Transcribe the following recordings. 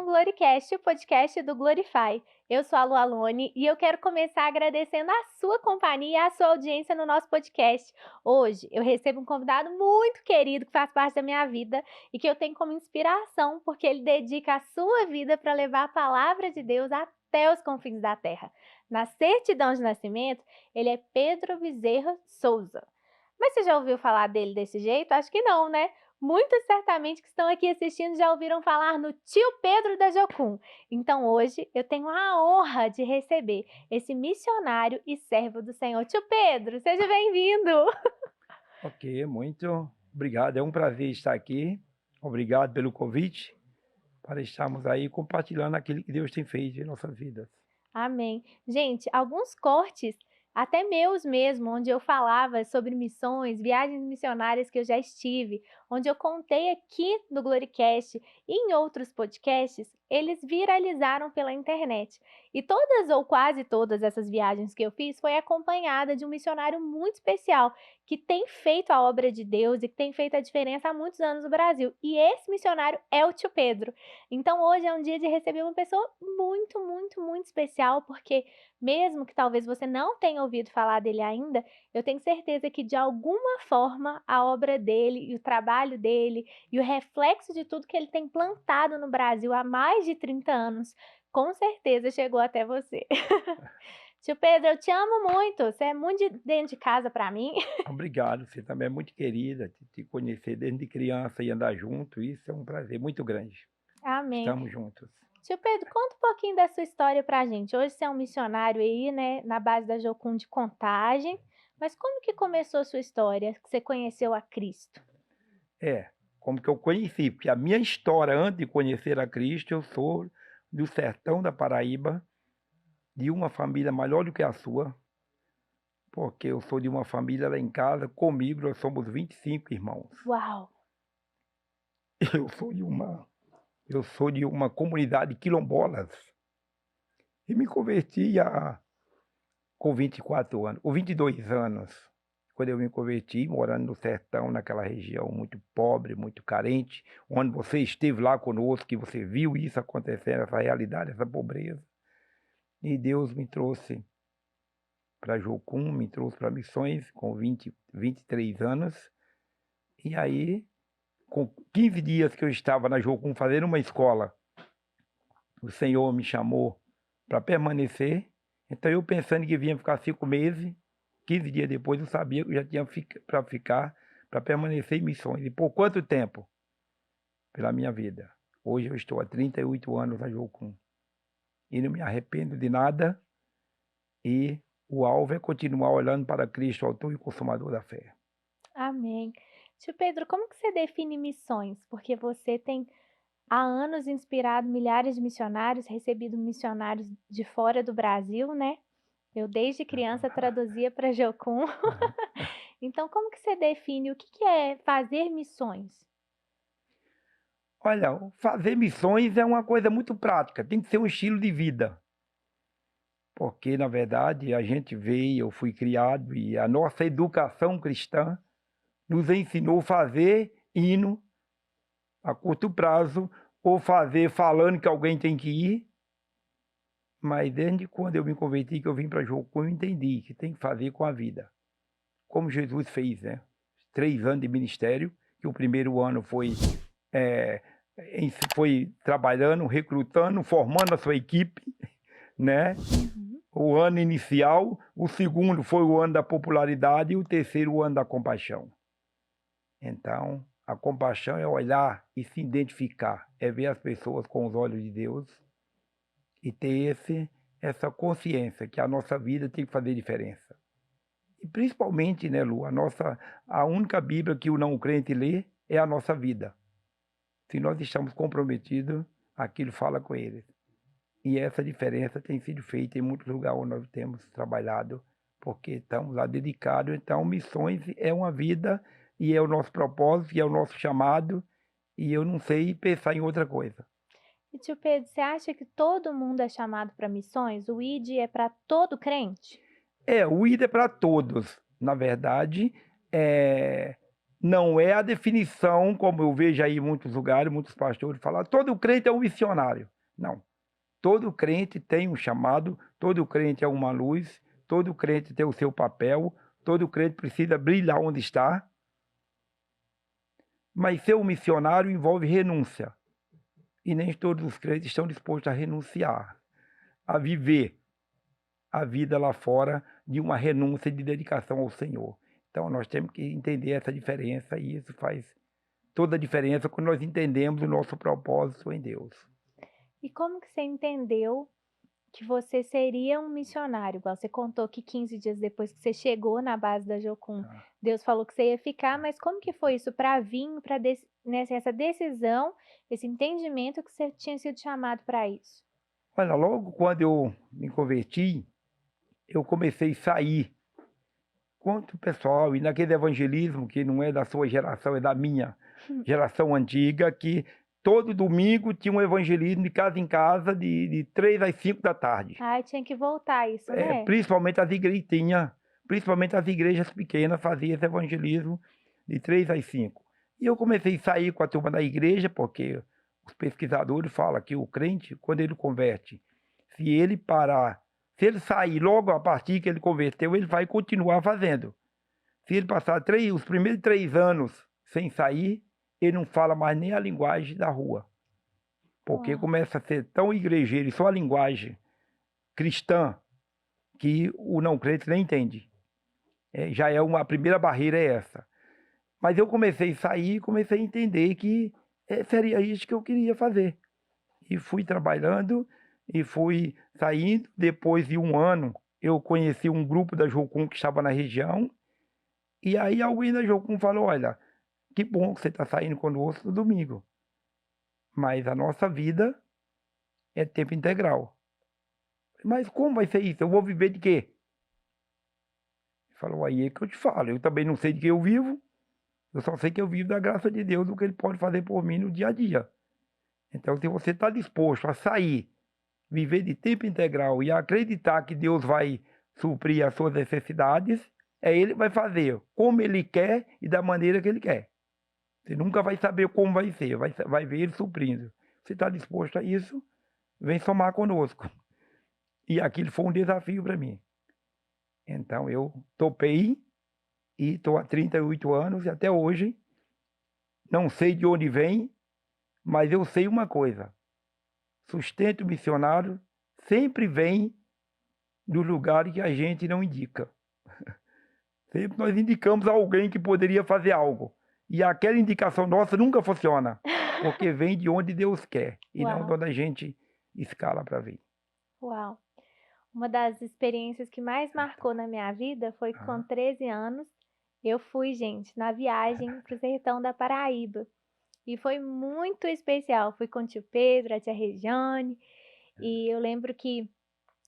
Gloricast, o podcast do Glorify. Eu sou a Lu Alone e eu quero começar agradecendo a sua companhia e a sua audiência no nosso podcast. Hoje eu recebo um convidado muito querido que faz parte da minha vida e que eu tenho como inspiração porque ele dedica a sua vida para levar a palavra de Deus até os confins da terra. Na certidão de nascimento, ele é Pedro Bezerra Souza. Mas você já ouviu falar dele desse jeito? Acho que não, né? Muitos certamente que estão aqui assistindo já ouviram falar no tio Pedro da Jocum. Então hoje eu tenho a honra de receber esse missionário e servo do Senhor. Tio Pedro, seja bem-vindo! Ok, muito obrigado. É um prazer estar aqui. Obrigado pelo convite para estarmos aí compartilhando aquilo que Deus tem feito em nossas vidas. Amém. Gente, alguns cortes, até meus mesmo, onde eu falava sobre missões, viagens missionárias que eu já estive, onde eu contei aqui no Gloricast e em outros podcasts, eles viralizaram pela internet. E todas ou quase todas essas viagens que eu fiz foi acompanhada de um missionário muito especial, que tem feito a obra de Deus e que tem feito a diferença há muitos anos no Brasil. E esse missionário é o tio Pedro. Então hoje é um dia de receber uma pessoa muito, muito, muito especial, porque mesmo que talvez você não tenha ouvido falar dele ainda, eu tenho certeza que de alguma forma a obra dele e o trabalho dele e o reflexo de tudo que ele tem plantado no Brasil há mais de 30 anos, com certeza chegou até você. Tio Pedro, eu te amo muito, você é muito de dentro de casa para mim. Obrigado, você também é muito querida, te conhecer desde criança e andar junto, isso é um prazer muito grande. Amém. Estamos juntos. Tio Pedro, conta um pouquinho da sua história pra gente. Hoje você é um missionário aí, né, na base da Jocum de Contagem, mas como que começou a sua história, que você conheceu a Cristo? Como que eu conheci, porque a minha história antes de conhecer a Cristo, eu sou do sertão da Paraíba, de uma família maior do que a sua, porque eu sou de uma família lá em casa, comigo nós somos 25 irmãos. Uau! Eu sou de uma Eu sou de uma comunidade quilombolas e me converti com 24 anos, ou 22 anos, quando eu me converti, morando no sertão, naquela região muito pobre, muito carente, onde você esteve lá conosco, que você viu isso acontecendo, essa realidade, essa pobreza. E Deus me trouxe para Jocum, me trouxe para Missões com 23 anos, e aí, com 15 dias que eu estava na Jocum fazendo uma escola, o Senhor me chamou para permanecer. Então eu pensando que vinha ficar 5 meses, 15 dias depois eu sabia que eu já tinha para ficar, para permanecer em missões. E por quanto tempo? Pela minha vida. Hoje eu estou há 38 anos na Jocum. E não me arrependo de nada. E o alvo é continuar olhando para Cristo, autor e consumador da fé. Amém. Tio Pedro, como que você define missões? Porque você tem há anos inspirado milhares de missionários, recebido missionários de fora do Brasil, né? Eu desde criança traduzia para Jocum. Então, como que você define o que é fazer missões? Olha, fazer missões é uma coisa muito prática, tem que ser um estilo de vida. Porque, na verdade, a gente veio, eu fui criado e a nossa educação cristã nos ensinou a fazer hino a curto prazo ou fazer falando que alguém tem que ir. Mas desde quando eu me converti, que eu vim para Jocum, eu entendi que tem que fazer com a vida. Como Jesus fez, né? 3 anos de ministério, que o primeiro ano é, foi trabalhando, recrutando, formando a sua equipe, né? Uhum. O ano inicial, o segundo foi o ano da popularidade e o terceiro o ano da compaixão. Então, a compaixão é olhar e se identificar, é ver as pessoas com os olhos de Deus e ter essa consciência que a nossa vida tem que fazer diferença. E principalmente, né, Lu, a única Bíblia que o não crente lê é a nossa vida. Se nós estamos comprometidos, aquilo fala com eles. E essa diferença tem sido feita em muitos lugares onde nós temos trabalhado, porque estamos lá dedicados. Então, missões é uma vida e é o nosso propósito, e é o nosso chamado, e eu não sei pensar em outra coisa. E tio Pedro, você acha que todo mundo é chamado para missões? O ID é para todo crente? O ID é para todos. Na verdade, não é a definição, como eu vejo aí em muitos lugares, muitos pastores falam, todo crente é um missionário. Não. Todo crente tem um chamado, todo crente é uma luz, todo crente tem o seu papel, todo crente precisa brilhar onde está. Mas ser um missionário envolve renúncia. E nem todos os crentes estão dispostos a renunciar, a viver a vida lá fora de uma renúncia de dedicação ao Senhor. Então nós temos que entender essa diferença e isso faz toda a diferença quando nós entendemos o nosso propósito em Deus. E como que você entendeu que você seria um missionário? Igual você contou que 15 dias depois que você chegou na base da Jocum, Ah. Deus falou que você ia ficar, mas como que foi isso para vir, para essa decisão, esse entendimento que você tinha sido chamado para isso? Olha, logo quando eu me converti, eu comecei a sair contra o pessoal e naquele evangelismo que não é da sua geração, é da minha geração antiga, que todo domingo tinha um evangelismo de casa em casa de 3 às 5 da tarde. Ai, tinha que voltar isso, né? Principalmente principalmente as igrejas pequenas faziam esse evangelismo de 3 às 5. E eu comecei a sair com a turma da igreja, porque os pesquisadores falam que o crente, quando ele converte, se ele parar, se ele sair logo a partir que ele converteu, ele vai continuar fazendo. Se ele passar os primeiros 3 anos sem sair, ele não fala mais nem a linguagem da rua. Porque Uau. começa a ser tão igrejeiro e só a linguagem cristã que o não crente nem entende. Já é a primeira barreira é essa. Mas eu comecei a sair, comecei a entender que seria isso que eu queria fazer. E fui trabalhando e fui saindo. Depois de um ano, eu conheci um grupo da Jocum que estava na região. E aí alguém da Jocum falou, olha, que bom que você está saindo conosco no domingo. Mas a nossa vida é tempo integral. Mas como vai ser isso? Eu vou viver de quê? Ele falou, aí é que eu te falo. Eu também não sei de que eu vivo. Eu só sei que eu vivo da graça de Deus, do que Ele pode fazer por mim no dia a dia. Então, se você está disposto a sair, viver de tempo integral e acreditar que Deus vai suprir as suas necessidades, Ele vai fazer como Ele quer e da maneira que Ele quer. Você nunca vai saber como vai ser, vai ver Ele suprindo. Você está disposto a isso? Vem somar conosco. E aquilo foi um desafio para mim. Então, eu topei e estou há 38 anos e até hoje não sei de onde vem, mas eu sei uma coisa. Sustento missionário sempre vem do lugar que a gente não indica. Sempre nós indicamos alguém que poderia fazer algo. E aquela indicação nossa nunca funciona, porque vem de onde Deus quer e não de onde a gente escala para vir. Uau! Uma das experiências que mais marcou na minha vida foi com 13 anos. Eu fui, gente, na viagem para o sertão da Paraíba. E foi muito especial. Fui com o tio Pedro, a tia Regiane. E eu lembro que,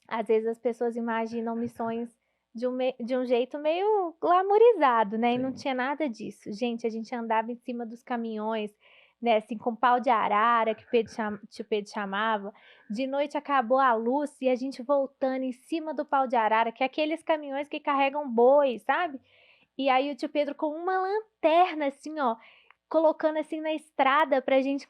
às vezes, as pessoas imaginam missões de um jeito meio glamourizado, né? E não Sim. tinha nada disso. Gente, a gente andava em cima dos caminhões, né? Assim, com pau de arara, que tio Pedro chamava. De noite acabou a luz e a gente voltando em cima do pau de arara, que é aqueles caminhões que carregam boi, sabe? E aí o tio Pedro com uma lanterna, assim, ó, colocando assim na estrada pra gente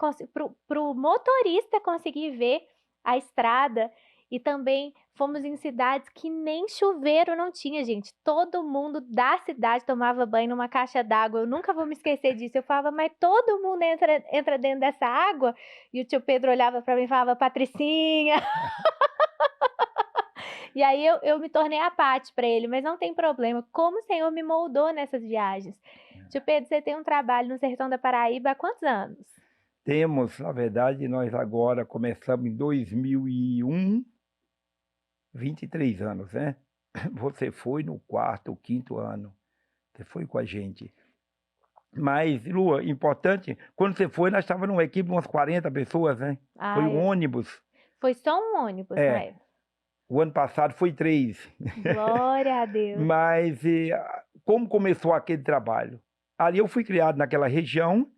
pro motorista conseguir ver a estrada. E também fomos em cidades que nem chuveiro não tinha, gente. Todo mundo da cidade tomava banho numa caixa d'água. Eu nunca vou me esquecer disso. Eu falava, mas todo mundo entra dentro dessa água? E o tio Pedro olhava pra mim e falava, Patricinha. E aí eu me tornei a Paty para ele, mas não tem problema. Como o Senhor me moldou nessas viagens. Tio Pedro, você tem um trabalho no sertão da Paraíba há quantos anos? Temos, na verdade, nós agora começamos em 2001, 23 anos, né? Você foi no 4º, 5º ano. Você foi com a gente. Mas, Lua, importante, quando você foi, nós estávamos numa equipe de umas 40 pessoas, né? Foi um ônibus. Foi só um ônibus, né? O ano passado foi 3. Glória a Deus. Mas como começou aquele trabalho? Ali eu fui criado naquela região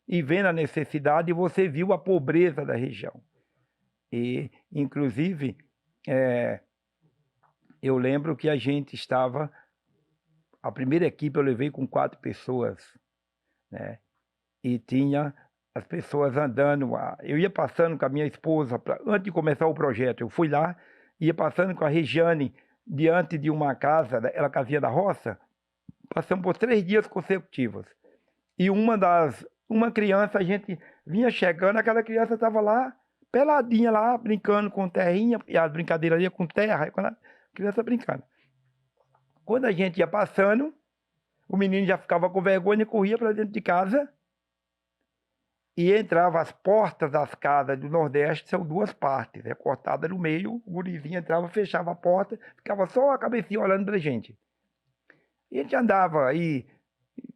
e vendo a necessidade, você viu a pobreza da região. E, inclusive, eu lembro que a gente estava... A primeira equipe eu levei com 4 pessoas, né? E tinha as pessoas andando, eu ia passando com a minha esposa, antes de começar o projeto, eu fui lá, ia passando com a Regiane, diante de uma casa, ela casinha da roça, passamos por 3 dias consecutivos. E uma criança, a gente vinha chegando, aquela criança estava lá, peladinha lá, brincando com terrinha, e as brincadeiras ali com terra, a criança brincando. Quando a gente ia passando, o menino já ficava com vergonha e corria para dentro de casa e entrava. As portas das casas do Nordeste são 2 partes, é cortada no meio, o gurizinho entrava, fechava a porta, ficava só a cabecinha olhando pra gente. E a gente andava aí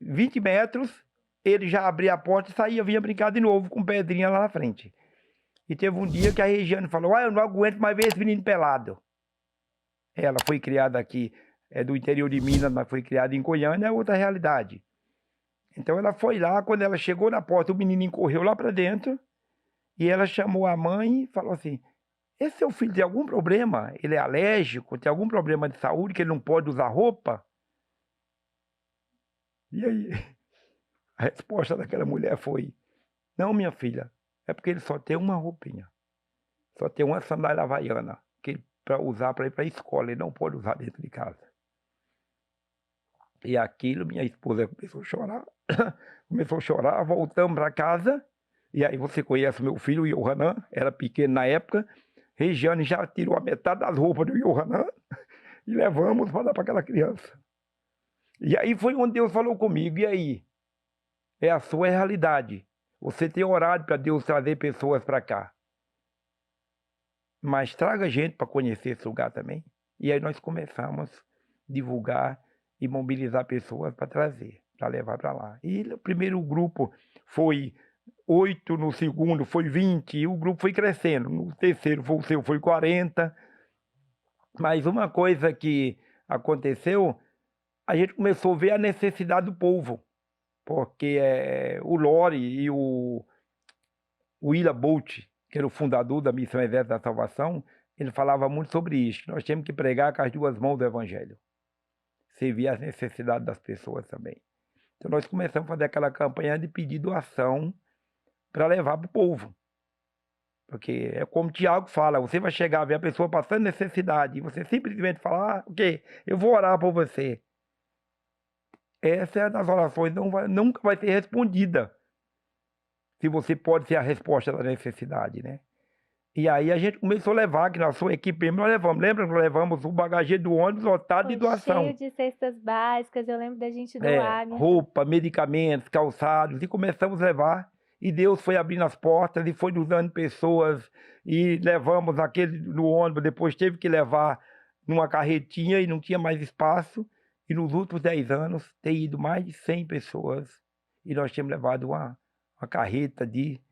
20 metros, ele já abria a porta e saía, vinha brincar de novo com pedrinha lá na frente. E teve um dia que a Regiane falou, eu não aguento mais ver esse menino pelado. Ela foi criada aqui, é do interior de Minas, mas foi criada em Goiânia, é outra realidade. Então ela foi lá, quando ela chegou na porta, o menininho correu lá para dentro, e ela chamou a mãe e falou assim, esse seu filho tem algum problema? Ele é alérgico? Tem algum problema de saúde que ele não pode usar roupa? E aí, a resposta daquela mulher foi, não, minha filha, é porque ele só tem uma roupinha. Só tem uma sandália havaiana para usar para ir para a escola, ele não pode usar dentro de casa. E aquilo, minha esposa começou a chorar, voltamos para casa, e aí você conhece meu filho, o Yohanan, era pequeno na época, Regiane já tirou a metade das roupas do Yohanan e levamos para dar para aquela criança. E aí foi onde Deus falou comigo, e aí? É a sua realidade. Você tem orado para Deus trazer pessoas para cá. Mas traga gente para conhecer esse lugar também. E aí nós começamos a divulgar e mobilizar pessoas para trazer, para levar para lá. E o primeiro grupo foi 8, no segundo foi 20, e o grupo foi crescendo. No terceiro foi o seu, foi 40. Mas uma coisa que aconteceu, a gente começou a ver a necessidade do povo. Porque o Lore e o Willa Bolt, que era o fundador da Missão Exército da Salvação, ele falava muito sobre isso, que nós temos que pregar com as 2 mãos do Evangelho. Servir as necessidades das pessoas também. Então nós começamos a fazer aquela campanha de pedir doação para levar para o povo. Porque é como o Tiago fala, você vai chegar a ver a pessoa passando necessidade, e você simplesmente falar, ok, eu vou orar por você. Essa é das orações, nunca vai ser respondida. Se você pode ser a resposta da necessidade, né? E aí a gente começou a levar, que na sua equipe nós levamos. Lembra que nós levamos o bagageiro do ônibus lotado de Foi doação? cheio de cestas básicas, eu lembro da gente doar. Roupa, medicamentos, calçados, e começamos a levar. E Deus foi abrindo as portas e foi nos dando pessoas. E levamos aquele no ônibus, depois teve que levar numa carretinha e não tinha mais espaço. E nos últimos 10 anos tem ido mais de 100 pessoas. E nós tínhamos levado uma carreta de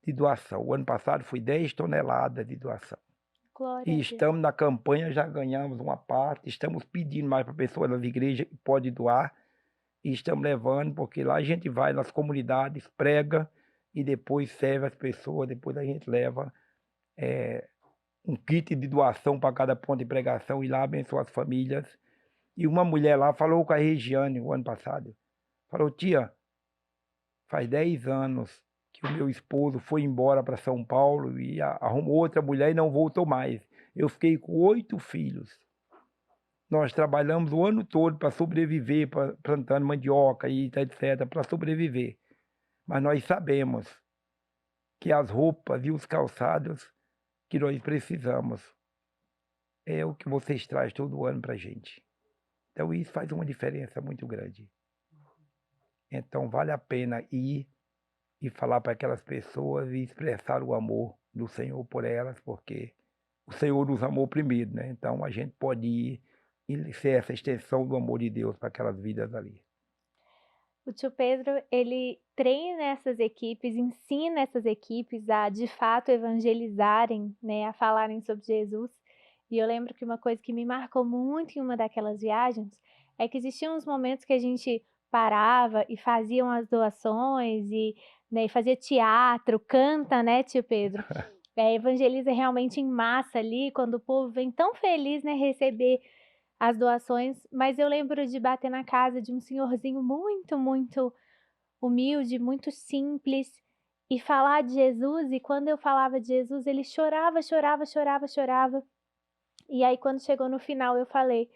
doação. O ano passado foi 10 toneladas de doação. Glória E a Deus. estamos na campanha, já ganhamos uma parte, estamos pedindo mais para pessoas das igrejas que podem doar, e estamos levando, porque lá a gente vai nas comunidades, prega, e depois serve as pessoas, depois a gente leva um kit de doação para cada ponto de pregação, e lá abençoa as famílias. E uma mulher lá falou com a Regiane o ano passado, falou, tia, faz 10 anos que o meu esposo foi embora para São Paulo e arrumou outra mulher e não voltou mais. Eu fiquei com 8 filhos. Nós trabalhamos o ano todo para sobreviver, plantando mandioca e etc., para sobreviver. Mas nós sabemos que as roupas e os calçados que nós precisamos é o que vocês trazem todo ano para a gente. Então isso faz uma diferença muito grande. Então vale a pena ir e falar para aquelas pessoas e expressar o amor do Senhor por elas, porque o Senhor nos amou primeiro, né? Então a gente pode ir e ser essa extensão do amor de Deus para aquelas vidas ali. O tio Pedro, ele treina essas equipes, ensina essas equipes a, de fato, evangelizarem, né, a falarem sobre Jesus. E eu lembro que uma coisa que me marcou muito em uma daquelas viagens é que existiam uns momentos que a gente parava e faziam as doações e, né, fazia teatro, canta, né, tio Pedro? Evangeliza realmente em massa ali, quando o povo vem tão feliz, né, receber as doações, mas eu lembro de bater na casa de um senhorzinho muito, muito humilde, muito simples, e falar de Jesus, e quando eu falava de Jesus, ele chorava, chorava, chorava, chorava. E aí quando chegou no final eu falei: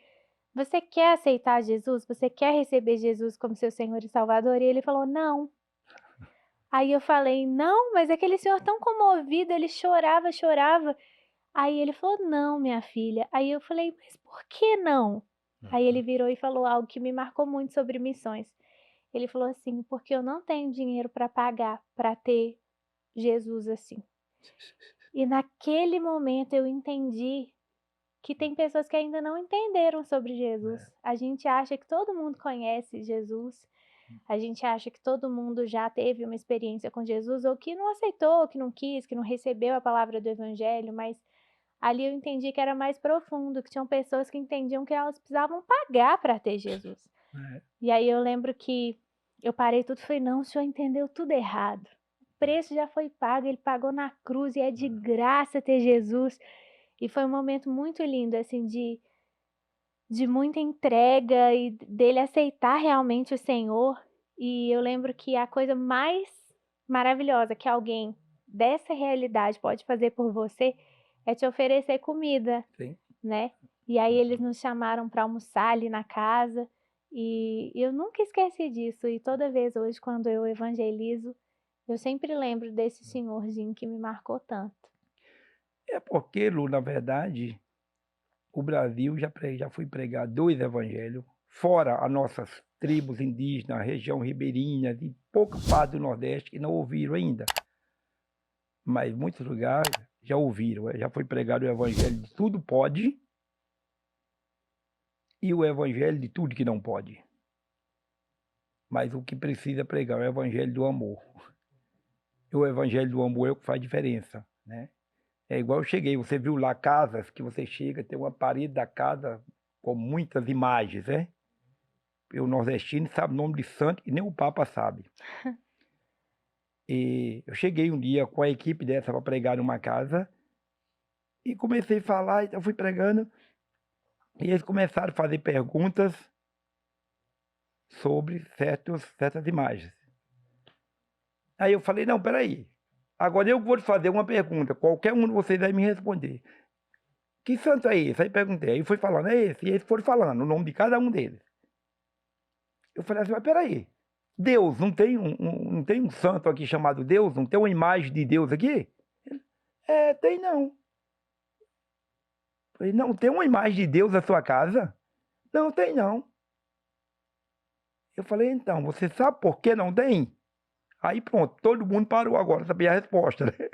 "Você quer aceitar Jesus? Você quer receber Jesus como seu Senhor e Salvador?" E ele falou: "Não". Aí eu falei: "Não, mas aquele senhor tão comovido, ele chorava, chorava". Aí ele falou: "Não, minha filha". Aí eu falei: "Mas por que não?". Aí ele virou e falou algo que me marcou muito sobre missões. Ele falou assim: "Porque eu não tenho dinheiro para pagar para ter Jesus assim". E naquele momento eu entendi que tem pessoas que ainda não entenderam sobre Jesus. A gente acha que todo mundo conhece Jesus, a gente acha que todo mundo já teve uma experiência com Jesus, ou que não aceitou, que não quis, que não recebeu a palavra do evangelho, mas ali eu entendi que era mais profundo, que tinham pessoas que entendiam que elas precisavam pagar para ter Jesus. É. E aí eu lembro que eu parei tudo e falei: "Não, o senhor entendeu tudo errado. O preço já foi pago, ele pagou na cruz e é de graça ter Jesus". E foi um momento muito lindo, assim, de muita entrega e dele aceitar realmente o Senhor. E eu lembro que a coisa mais maravilhosa que alguém dessa realidade pode fazer por você é te oferecer comida, Sim. né. E aí eles nos chamaram para almoçar ali na casa, e eu nunca esqueci disso, e toda vez hoje quando eu evangelizo, eu sempre lembro desse senhorzinho que me marcou tanto. É porque, Lu, na verdade, o Brasil já foi pregar 2 evangelhos, fora as nossas tribos indígenas, região ribeirinha, de pouca parte do Nordeste que não ouviram ainda. Mas muitos lugares já ouviram, já foi pregado o evangelho de tudo pode e o evangelho de tudo que não pode. Mas o que precisa pregar é o evangelho do amor. E o evangelho do amor é o que faz diferença, né? É igual eu cheguei, você viu lá casas que você chega, tem uma parede da casa com muitas imagens, né? E o nordestino sabe o nome de santo e nem o Papa sabe. E eu cheguei um dia com a equipe dessa para pregar numa casa e comecei a falar, então fui pregando, e eles começaram a fazer perguntas sobre certas imagens. Aí eu falei, não, peraí, agora eu vou te fazer uma pergunta, qualquer um de vocês vai me responder. Que santo é esse? Aí perguntei, aí foi falando, é esse, e eles foram falando o nome de cada um deles. Eu falei assim, mas peraí, Deus, não tem um santo aqui chamado Deus? Não tem uma imagem de Deus aqui? Ele, tem não. Eu falei, não tem uma imagem de Deus na sua casa? Não, tem não. Eu falei, então, você sabe por que não tem? Aí pronto, todo mundo parou agora, sabia a resposta, né?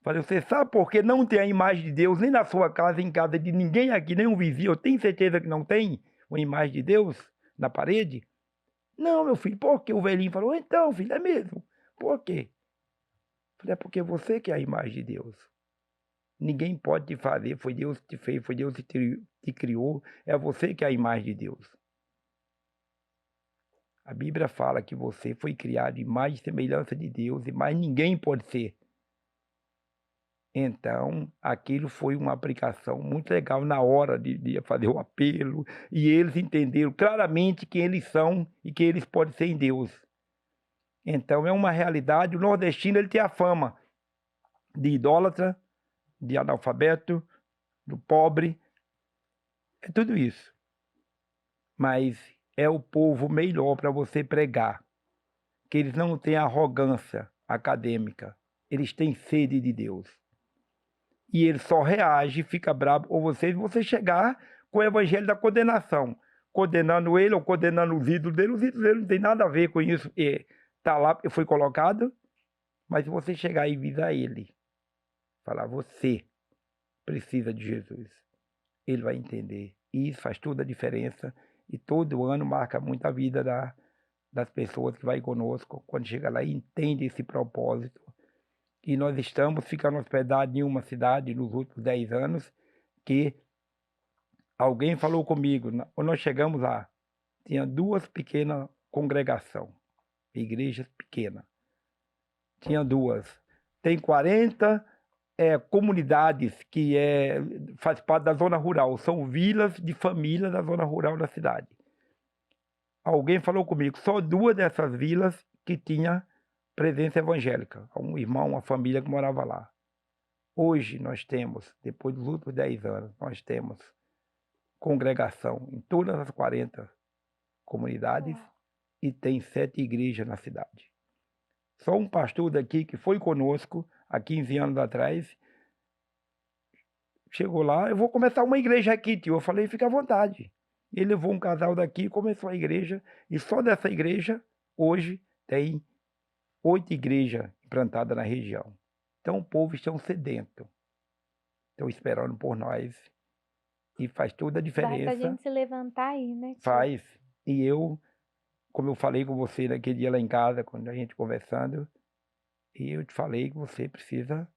Falei, você sabe por que não tem a imagem de Deus nem na sua casa, em casa de ninguém aqui, nem um vizinho? Eu tenho certeza que não tem uma imagem de Deus na parede? Não, meu filho, por quê? O velhinho falou, então, filho, é mesmo. Por quê? Falei, é porque você que é a imagem de Deus. Ninguém pode te fazer, foi Deus que te fez, foi Deus que te criou, é você que é a imagem de Deus. A Bíblia fala que você foi criado em imagem e semelhança de Deus, e mais ninguém pode ser. Então, aquilo foi uma aplicação muito legal na hora de fazer o apelo, e eles entenderam claramente quem eles são e quem eles podem ser em Deus. Então, é uma realidade, o nordestino ele tem a fama de idólatra, de analfabeto, do pobre, é tudo isso. Mas é o povo melhor para você pregar, que eles não têm arrogância acadêmica, eles têm sede de Deus. E ele só reage, fica bravo com você chegar com o evangelho da condenação, condenando ele ou condenando os ídolos dele não tem nada a ver com isso, está lá, foi colocado, mas se você chegar e visar ele, falar, você precisa de Jesus, ele vai entender, e isso faz toda a diferença, e todo ano marca muito a vida das pessoas que vai conosco, quando chega lá e entende esse propósito. E nós estamos ficando hospedados em uma cidade nos últimos 10 anos que alguém falou comigo, quando nós chegamos lá, tinha 2 pequenas congregações, igrejas pequenas. Tinha 2. Tem 40 comunidades que faz parte da zona rural, são vilas de família da zona rural da cidade. Alguém falou comigo, só 2 dessas vilas que tinha presença evangélica, um irmão, uma família que morava lá. Hoje nós temos, depois dos últimos 10 anos, nós temos congregação em todas as 40 comunidades Uau. e tem 7 igrejas na cidade. Só um pastor daqui que foi conosco há 15 anos atrás, chegou lá, eu vou começar uma igreja aqui, tio. Eu falei, fica à vontade. Ele levou um casal daqui, começou a igreja, e só dessa igreja, hoje, tem 8 igrejas implantadas na região. Então o povo está sedento, estão esperando por nós, e faz toda a Basta a diferença, gente se levantar aí, né, tio? faz. E eu, como eu falei com você naquele dia lá em casa, quando a gente conversando, e eu te falei que você precisa,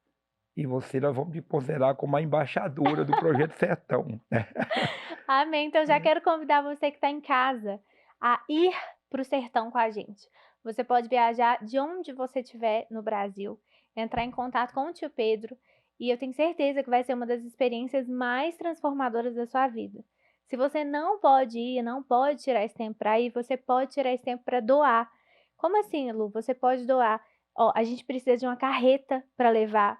e você nós vamos te considerar como a embaixadora do Projeto Sertão, né? Amém. Então já quero convidar você que está em casa a ir para o sertão com a gente. Você pode viajar de onde você estiver no Brasil, entrar em contato com o tio Pedro, e eu tenho certeza que vai ser uma das experiências mais transformadoras da sua vida. Se você não pode ir, não pode tirar esse tempo para ir, você pode tirar esse tempo para doar. Como assim, Lu? Você pode doar. Ó, a gente precisa de uma carreta para levar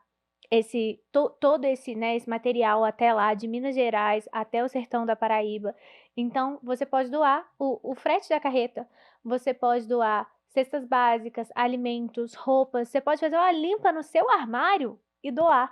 todo esse, né, esse material até lá, de Minas Gerais até o sertão da Paraíba. Então, você pode doar o frete da carreta, você pode doar cestas básicas, alimentos, roupas, você pode fazer uma limpa no seu armário e doar,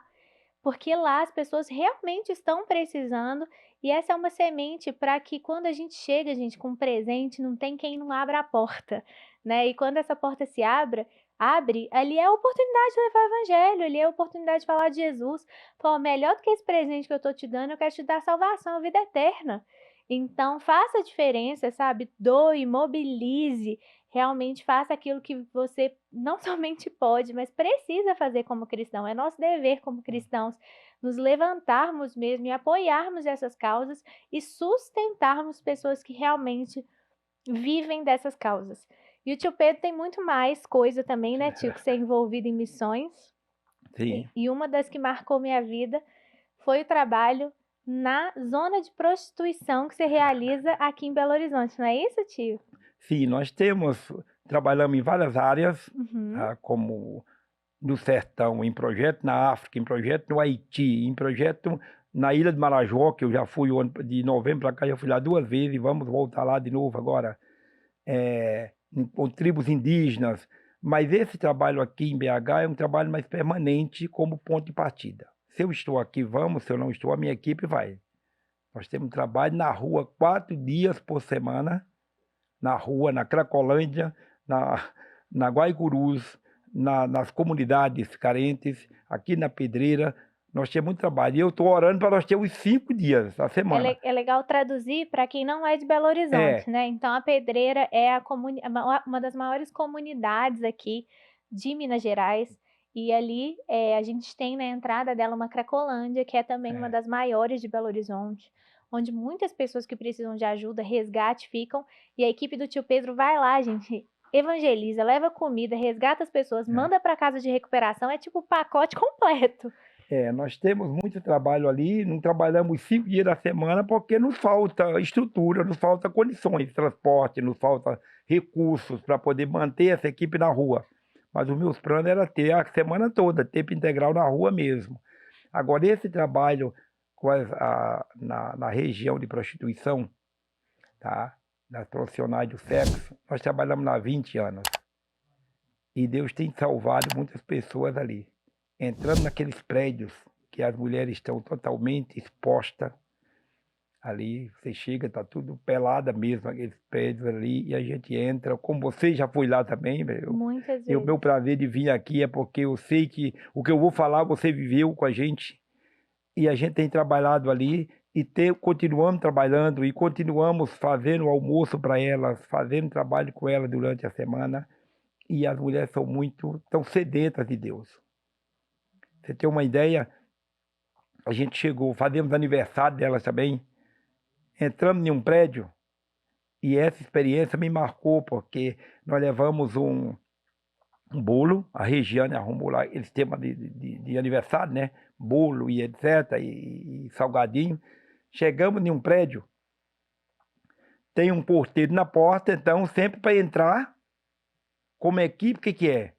porque lá as pessoas realmente estão precisando, e essa é uma semente para que quando a gente chega, gente, com um presente, não tem quem não abra a porta, né? E quando essa porta se abre, ali é a oportunidade de levar o evangelho, ali é a oportunidade de falar de Jesus. Pô, melhor do que esse presente que eu tô te dando, eu quero te dar salvação, a vida eterna. Então, faça a diferença, sabe? Doe, mobilize, realmente faça aquilo que você não somente pode, mas precisa fazer como cristão. É nosso dever como cristãos nos levantarmos mesmo e apoiarmos essas causas e sustentarmos pessoas que realmente vivem dessas causas. E o tio Pedro tem muito mais coisa também, né, tio, que ser envolvido em missões. Sim. E uma das que marcou minha vida foi o trabalho na zona de prostituição que se realiza aqui em Belo Horizonte, não é isso, tio? Sim, trabalhamos em várias áreas, Uhum. como no sertão, em projeto na África, em projeto no Haiti, em projeto na Ilha de Marajó, que eu já fui de novembro para cá, já fui lá 2 vezes e vamos voltar lá de novo agora, com tribos indígenas. Mas esse trabalho aqui em BH é um trabalho mais permanente como ponto de partida. Se eu estou aqui, vamos, se eu não estou, a minha equipe vai. Nós temos trabalho na rua 4 dias por semana, na rua, na Cracolândia, na Guaicurus, nas comunidades carentes, aqui na Pedreira. Nós temos muito trabalho. E eu estou orando para nós ter os 5 dias da semana. É legal traduzir para quem não é de Belo Horizonte, É, né? Então, a Pedreira é uma das maiores comunidades aqui de Minas Gerais. E ali a gente tem na entrada dela uma Cracolândia, que é também uma das maiores de Belo Horizonte, onde muitas pessoas que precisam de ajuda, resgate, ficam. E a equipe do tio Pedro vai lá, gente, evangeliza, leva comida, resgata as pessoas, manda para casa de recuperação. É tipo o pacote completo. nós temos muito trabalho ali, não trabalhamos 5 dias da semana porque nos falta estrutura, nos falta condições de transporte, nos falta recursos para poder manter essa equipe na rua. Mas os meus planos era ter a semana toda, tempo integral na rua mesmo. Agora, esse trabalho na região de prostituição, tá? Das profissionais do sexo, nós trabalhamos lá há 20 anos. E Deus tem salvado muitas pessoas ali. Entrando naqueles prédios que as mulheres estão totalmente expostas ali, você chega, tá tudo pelada mesmo, aqueles prédios ali, e a gente entra, como você já foi lá também, Muitas o meu vezes. prazer de vir aqui é porque eu sei que o que eu vou falar você viveu com a gente, e a gente tem trabalhado ali, e continuamos trabalhando, e continuamos fazendo almoço para elas, fazendo trabalho com elas durante a semana, e as mulheres tão sedentas de Deus. Você tem uma ideia? A gente chegou, fazemos aniversário delas também, entramos em um prédio e essa experiência me marcou, porque nós levamos um bolo, a Regiane arrumou lá, eles têm de aniversário, né? Bolo e etc, e salgadinho. Chegamos em um prédio, tem um porteiro na porta, então sempre para entrar, como equipe, o que que é?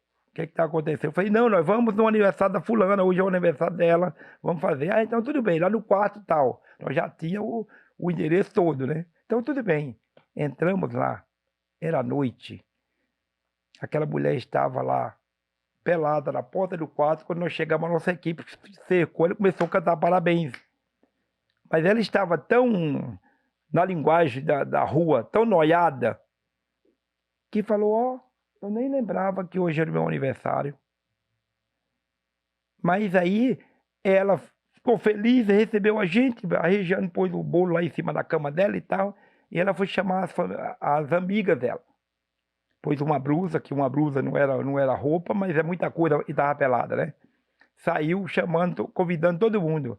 que está acontecendo? Eu falei, não, nós vamos no aniversário da fulana, hoje é o aniversário dela, vamos fazer. Ah, então tudo bem, lá no quarto tal. Nós já tinha o endereço todo, né? Então tudo bem. Entramos lá, era noite. Aquela mulher estava lá, pelada na porta do quarto. Quando nós chegamos, a nossa equipe cercou, ele começou a cantar parabéns. Mas ela estava tão, na linguagem da rua, tão noiada, que falou, ó, eu nem lembrava que hoje era o meu aniversário. Mas aí ela ficou feliz, recebeu a gente, a Regiane pôs o bolo lá em cima da cama dela e tal, e ela foi chamar as amigas dela. Pôs uma blusa, que uma blusa não era roupa, mas é muita coisa e estava pelada, né? Saiu chamando, convidando todo mundo.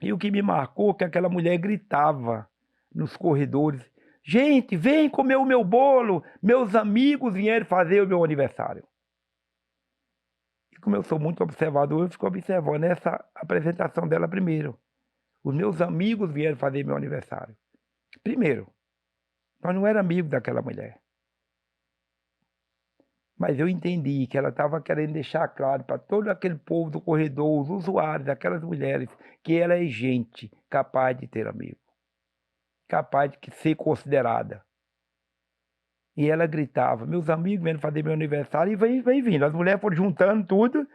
E o que me marcou é que aquela mulher gritava nos corredores, gente, vem comer o meu bolo, meus amigos vieram fazer o meu aniversário. E como eu sou muito observador, eu fico observando essa apresentação dela primeiro. Os meus amigos vieram fazer meu aniversário. Primeiro, nós não éramos amigos daquela mulher. Mas eu entendi que ela estava querendo deixar claro para todo aquele povo do corredor, os usuários, aquelas mulheres, que ela é gente capaz de ter amigo, capaz de ser considerada. E ela gritava, meus amigos vêm fazer meu aniversário, e vem vindo. As mulheres foram juntando tudo,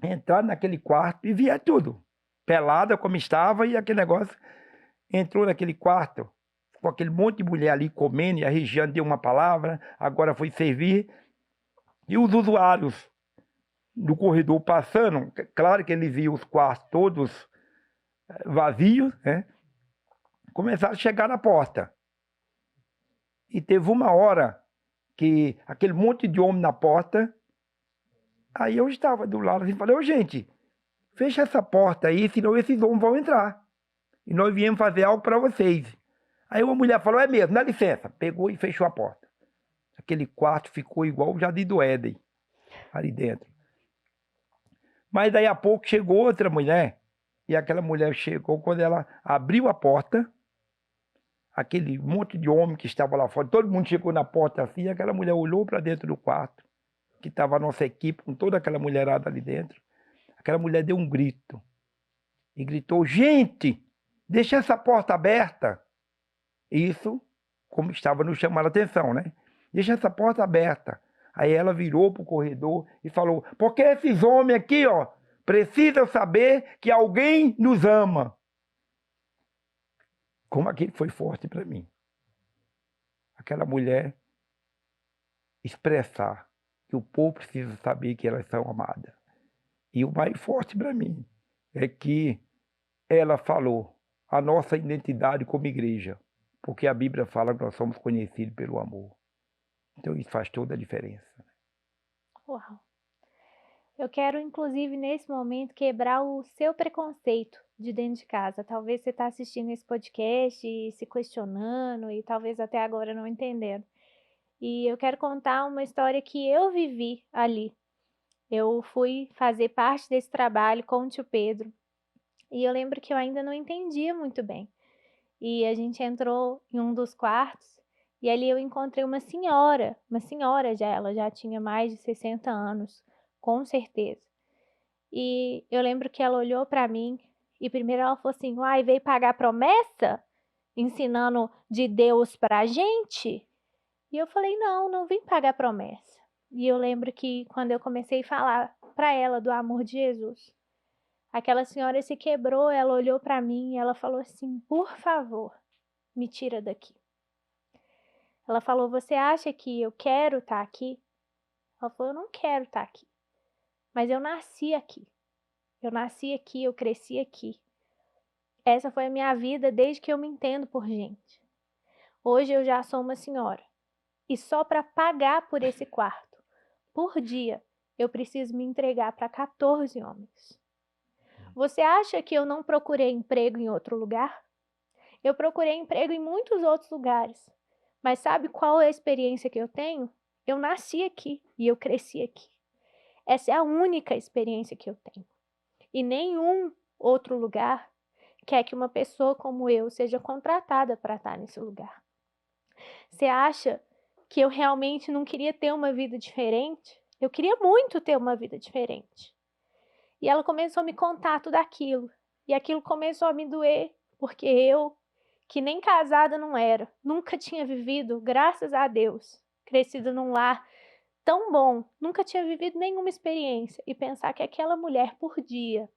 entraram naquele quarto e via tudo. Pelada como estava, e aquele negócio entrou naquele quarto, com aquele monte de mulher ali comendo, e a Regiane deu uma palavra, agora foi servir. E os usuários do corredor passando, claro que eles viam os quartos todos vazios, né? Começaram a chegar na porta. E teve uma hora que aquele monte de homem na porta, aí eu estava do lado assim, falei, ô gente, fecha essa porta aí, senão esses homens vão entrar. E nós viemos fazer algo para vocês. Aí uma mulher falou, é mesmo, dá licença. Pegou e fechou a porta. Aquele quarto ficou igual o Jardim do Éden, ali dentro. Mas daí a pouco chegou outra mulher, e aquela mulher chegou, quando ela abriu a porta, aquele monte de homem que estava lá fora, todo mundo chegou na porta assim, e aquela mulher olhou para dentro do quarto, que estava a nossa equipe, com toda aquela mulherada ali dentro. Aquela mulher deu um grito, e gritou, gente, deixa essa porta aberta. Isso, como estava nos chamando a atenção, né? Deixa essa porta aberta. Aí ela virou para o corredor e falou, porque esses homens aqui, ó, precisam saber que alguém nos ama. Como aquilo foi forte para mim. Aquela mulher expressar que o povo precisa saber que elas são amadas. E o mais forte para mim é que ela falou a nossa identidade como igreja, porque a Bíblia fala que nós somos conhecidos pelo amor. Então isso faz toda a diferença. Uau! Eu quero, inclusive, nesse momento, quebrar o seu preconceito de dentro de casa. Talvez você está assistindo esse podcast e se questionando e talvez até agora não entendendo. E eu quero contar uma história que eu vivi ali. Eu fui fazer parte desse trabalho com o tio Pedro e eu lembro que eu ainda não entendia muito bem. E a gente entrou em um dos quartos e ali eu encontrei uma senhora já, ela já tinha mais de 60 anos, com certeza. E eu lembro que ela olhou para mim e primeiro ela falou assim, uai, veio pagar promessa? Ensinando de Deus pra gente? E eu falei, não, não vim pagar promessa. E eu lembro que quando eu comecei a falar para ela do amor de Jesus, aquela senhora se quebrou, ela olhou para mim e ela falou assim, por favor, me tira daqui. Ela falou, você acha que eu quero estar aqui? Ela falou, eu não quero estar aqui, mas eu nasci aqui. Eu nasci aqui, eu cresci aqui. Essa foi a minha vida desde que eu me entendo por gente. Hoje eu já sou uma senhora. E só para pagar por esse quarto, por dia, eu preciso me entregar para 14 homens. Você acha que eu não procurei emprego em outro lugar? Eu procurei emprego em muitos outros lugares. Mas sabe qual é a experiência que eu tenho? Eu nasci aqui e eu cresci aqui. Essa é a única experiência que eu tenho. E nenhum outro lugar quer que uma pessoa como eu seja contratada para estar nesse lugar. Você acha que eu realmente não queria ter uma vida diferente. Eu queria muito ter uma vida diferente. E ela começou a me contar tudo aquilo. E aquilo começou a me doer, porque eu, que nem casada não era, nunca tinha vivido, graças a Deus, crescido num lar tão bom, nunca tinha vivido nenhuma experiência. E pensar que aquela mulher por dia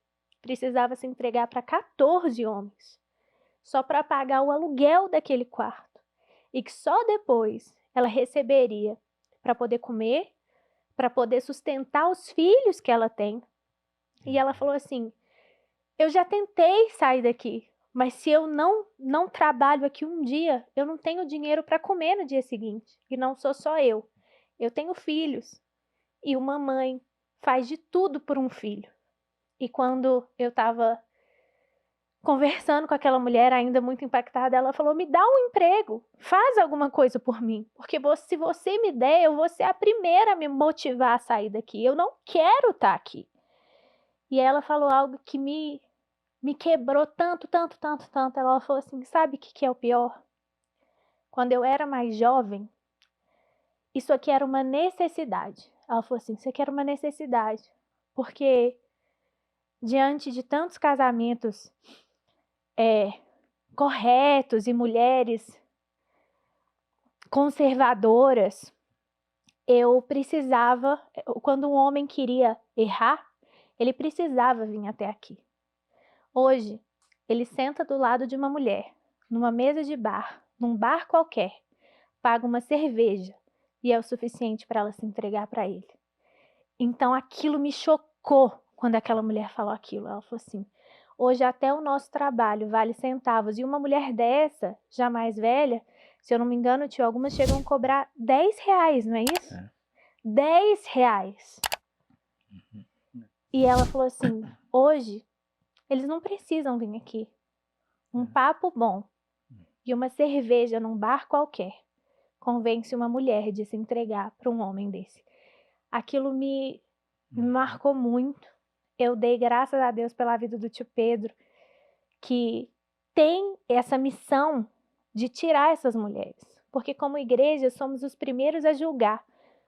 precisava se entregar para 14 homens, só para pagar o aluguel daquele quarto. E que só depois ela receberia para poder comer, para poder sustentar os filhos que ela tem. E ela falou assim: eu já tentei sair daqui, mas se eu não trabalho aqui um dia, eu não tenho dinheiro para comer no dia seguinte. E não sou só eu. Eu tenho filhos. E uma mãe faz de tudo por um filho. E quando eu estava conversando com aquela mulher, ainda muito impactada, ela falou: me dá um emprego, faz alguma coisa por mim, porque se você me der, eu vou ser a primeira a me motivar a sair daqui. Eu não quero estar aqui. E ela falou algo que me quebrou tanto, tanto, tanto, tanto. Ela falou assim: sabe o que é o pior? Quando eu era mais jovem, isso aqui era uma necessidade. Ela falou assim: isso aqui era uma necessidade, porque diante de tantos casamentos corretos e mulheres conservadoras, eu precisava, quando um homem queria errar, ele precisava vir até aqui. Hoje, ele senta do lado de uma mulher, numa mesa de bar, num bar qualquer, paga uma cerveja e é o suficiente para ela se entregar para ele. Então aquilo me chocou quando aquela mulher falou aquilo. Ela falou assim: hoje até o nosso trabalho vale centavos. E uma mulher dessa, já mais velha, se eu não me engano, tio, algumas chegam a cobrar R$10, não é isso? É. R$10. E ela falou assim: hoje eles não precisam vir aqui. Um papo bom e uma cerveja num bar qualquer convence uma mulher de se entregar para um homem desse. Aquilo me marcou muito. Eu dei graças a Deus pela vida do tio Pedro, que tem essa missão de tirar essas mulheres. Porque como igreja somos os primeiros a julgar.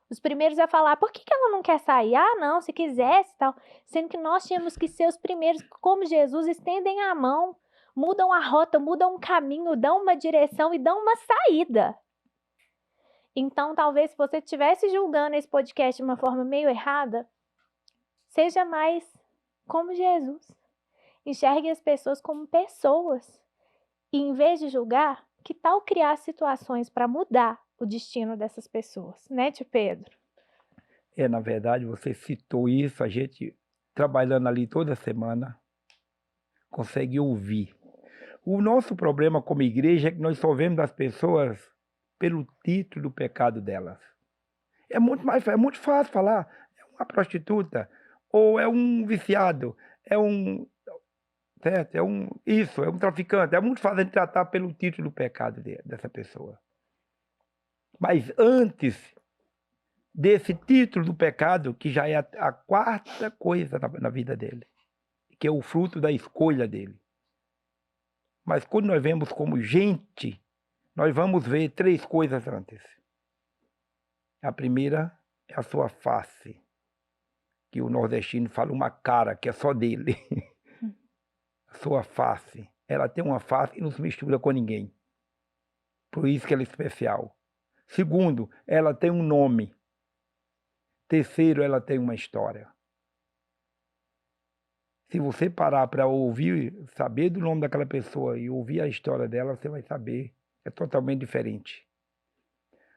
Os primeiros a falar: por que ela não quer sair? Ah, não, se quisesse, tal. Sendo que nós tínhamos que ser os primeiros, como Jesus, estendem a mão, mudam a rota, mudam um caminho, dão uma direção e dão uma saída. Então, talvez se você estivesse julgando esse podcast de uma forma meio errada, seja mais como Jesus. Enxergue as pessoas como pessoas. E em vez de julgar, que tal criar situações para mudar o destino dessas pessoas, né, tio Pedro? Na verdade, você citou isso, a gente trabalhando ali toda semana, consegue ouvir. O nosso problema como igreja é que nós só vemos as pessoas pelo título do pecado delas. É muito fácil falar: é uma prostituta, ou é um viciado, é um, certo? É um traficante. É muito fácil a gente tratar pelo título do pecado dessa pessoa. Mas antes desse título do pecado, que já é a quarta coisa na vida dele, que é o fruto da escolha dele. Mas quando nós vemos como gente, nós vamos ver três coisas antes. A primeira é a sua face, que o nordestino fala uma cara, que é só dele. A sua face. Ela tem uma face e não se mistura com ninguém. Por isso que ela é especial. Segundo, ela tem um nome. Terceiro, ela tem uma história. Se você parar para ouvir, saber do nome daquela pessoa e ouvir a história dela, você vai saber. É totalmente diferente.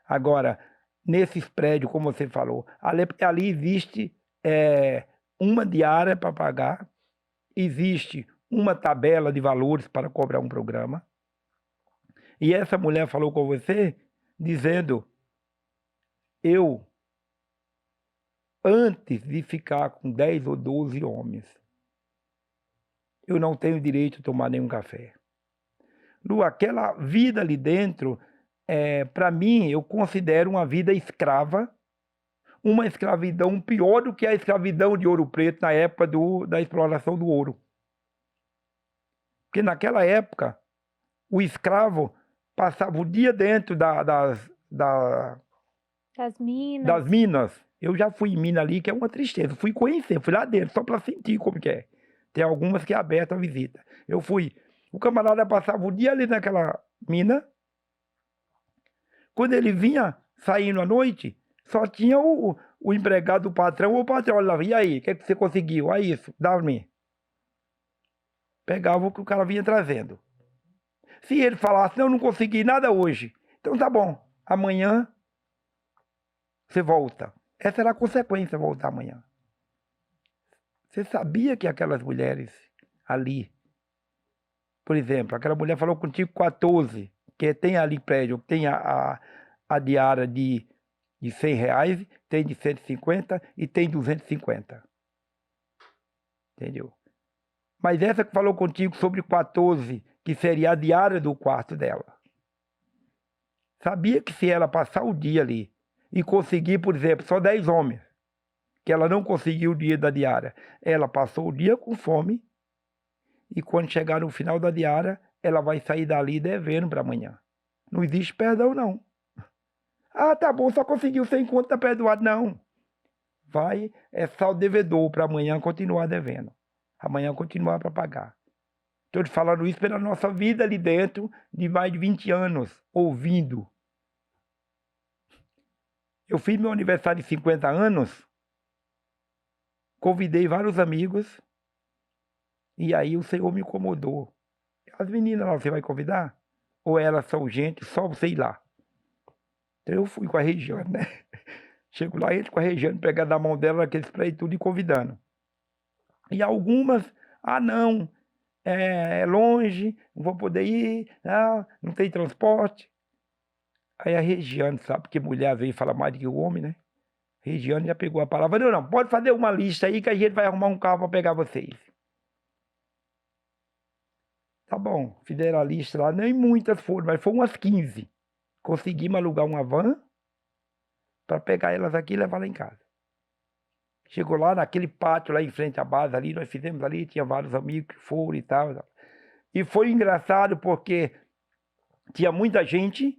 Agora, nesses prédios, como você falou, ali existe uma diária para pagar, existe uma tabela de valores para cobrar um programa. E essa mulher falou com você, dizendo: eu, antes de ficar com 10 ou 12 homens, eu não tenho direito de tomar nenhum café. Lu, aquela vida ali dentro, para mim, eu considero uma vida escrava, uma escravidão pior do que a escravidão de Ouro Preto na época da exploração do ouro. Porque naquela época, o escravo passava o dia dentro Das minas. das Minas. Eu já fui em Minas ali, que é uma tristeza. Fui conhecer, fui lá dentro, só para sentir como que é. Tem algumas que é aberta a visita. Eu fui. O camarada passava o dia ali naquela mina. Quando ele vinha saindo à noite, só tinha o empregado do patrão ou o patrão. Olha lá, e aí, o que, é que você conseguiu? Aí isso, dá-me. Pegava o que o cara vinha trazendo. Se ele falasse, não, eu não consegui nada hoje. Então tá bom, amanhã você volta. Essa era a consequência, voltar amanhã. Você sabia que aquelas mulheres ali, por exemplo, aquela mulher falou contigo 14, que tem ali prédio, tem a diária de R$ 100, tem de 150 e tem 250. Entendeu? Mas essa que falou contigo sobre 14, que seria a diária do quarto dela. Sabia que se ela passar o dia ali e conseguir, por exemplo, só 10 homens, que ela não conseguiu o dia da diária, ela passou o dia com fome e quando chegar no final da diária, ela vai sair dali devendo para amanhã. Não existe perdão, não. Ah, tá bom, só conseguiu 100 conto, tá perdoado. Não. Vai, é saldo devedor para amanhã continuar devendo. Amanhã continuar para pagar. Estou te falando isso pela nossa vida ali dentro de mais de 20 anos, ouvindo. Eu fiz meu aniversário de 50 anos, convidei vários amigos, e aí o Senhor me incomodou. As meninas lá, você vai convidar? Ou elas são gente, só você ir lá? Então eu fui com a Regiane, né? Chego lá, entro com a Regiane, pegando na mão dela aquele spray tudo e convidando. E algumas, ah não, é longe, não vou poder ir, não tem transporte. Aí a Regiane, sabe que mulher às vezes fala mais do que o homem, né? Regiane já pegou a palavra, não, pode fazer uma lista aí que a gente vai arrumar um carro para pegar vocês. Tá bom, fizeram a lista lá, nem muitas foram, mas foram umas 15. Conseguimos alugar uma van para pegar elas aqui e levar lá em casa. Chegou lá naquele pátio lá em frente à base ali, nós fizemos ali, tinha vários amigos que foram e tal. E foi engraçado porque tinha muita gente,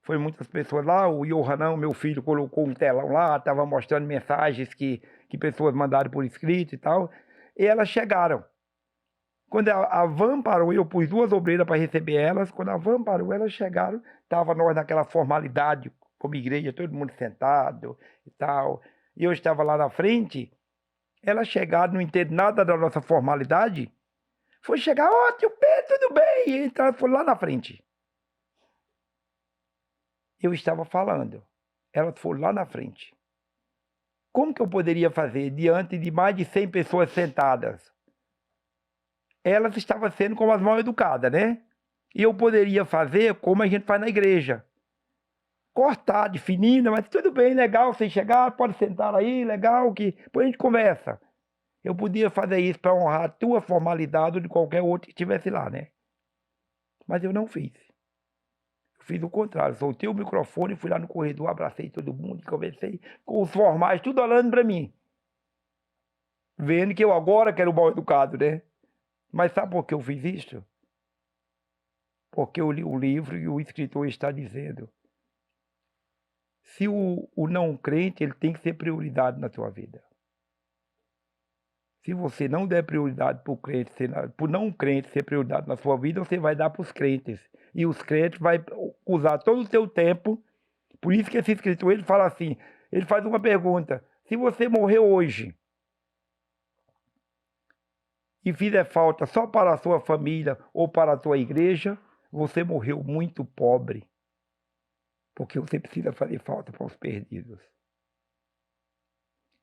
foi muitas pessoas lá, o Johanão, meu filho, colocou um telão lá, estava mostrando mensagens que pessoas mandaram por escrito e tal, e elas chegaram. Quando a van parou, eu pus 2 obreiras para receber elas, quando a van parou, elas chegaram, estava nós naquela formalidade, como igreja, todo mundo sentado e tal, e eu estava lá na frente, elas chegaram, não entendem nada da nossa formalidade, foi chegar, ó, tio Pedro, tudo bem? E então, foi lá na frente. Eu estava falando. Elas foram lá na frente. Como que eu poderia fazer diante de mais de 100 pessoas sentadas? Elas estavam sendo como as mal educadas, né? E eu poderia fazer como a gente faz na igreja. Cortar de fininha, mas tudo bem, legal, você chegar, pode sentar aí, legal, que depois a gente conversa. Eu podia fazer isso para honrar a tua formalidade ou de qualquer outro que estivesse lá, né? Mas eu não fiz. Eu fiz o contrário. Soltei o microfone, fui lá no corredor, abracei todo mundo e conversei com os formais, tudo olhando para mim. Vendo que eu agora quero mal educado, né? Mas sabe por que eu fiz isso? Porque eu li o livro e o escritor está dizendo: se o não crente, ele tem que ser prioridade na tua vida. Se você não der prioridade para o crente, para o não crente ser prioridade na sua vida, você vai dar para os crentes. E os crentes vão usar todo o seu tempo. Por isso que esse escritor, ele fala assim, ele faz uma pergunta: se você morrer hoje e fizer falta só para a sua família ou para a tua igreja, você morreu muito pobre. Porque você precisa fazer falta para os perdidos.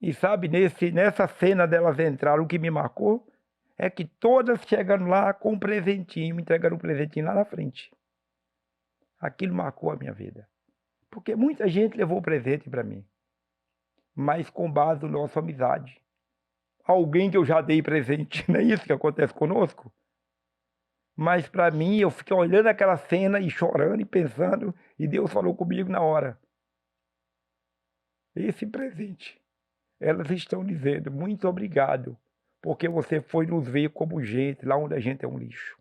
E sabe, nessa cena delas entraram, o que me marcou é que todas chegando lá com um presentinho, me entregaram um presentinho lá na frente. Aquilo marcou a minha vida. Porque muita gente levou presente para mim, mas com base na nossa amizade. Alguém que eu já dei presente, não é isso que acontece conosco? Mas para mim, eu fiquei olhando aquela cena e chorando e pensando, e Deus falou comigo na hora: esse presente. Elas estão dizendo: muito obrigado, porque você foi nos ver como gente, lá onde a gente é um lixo.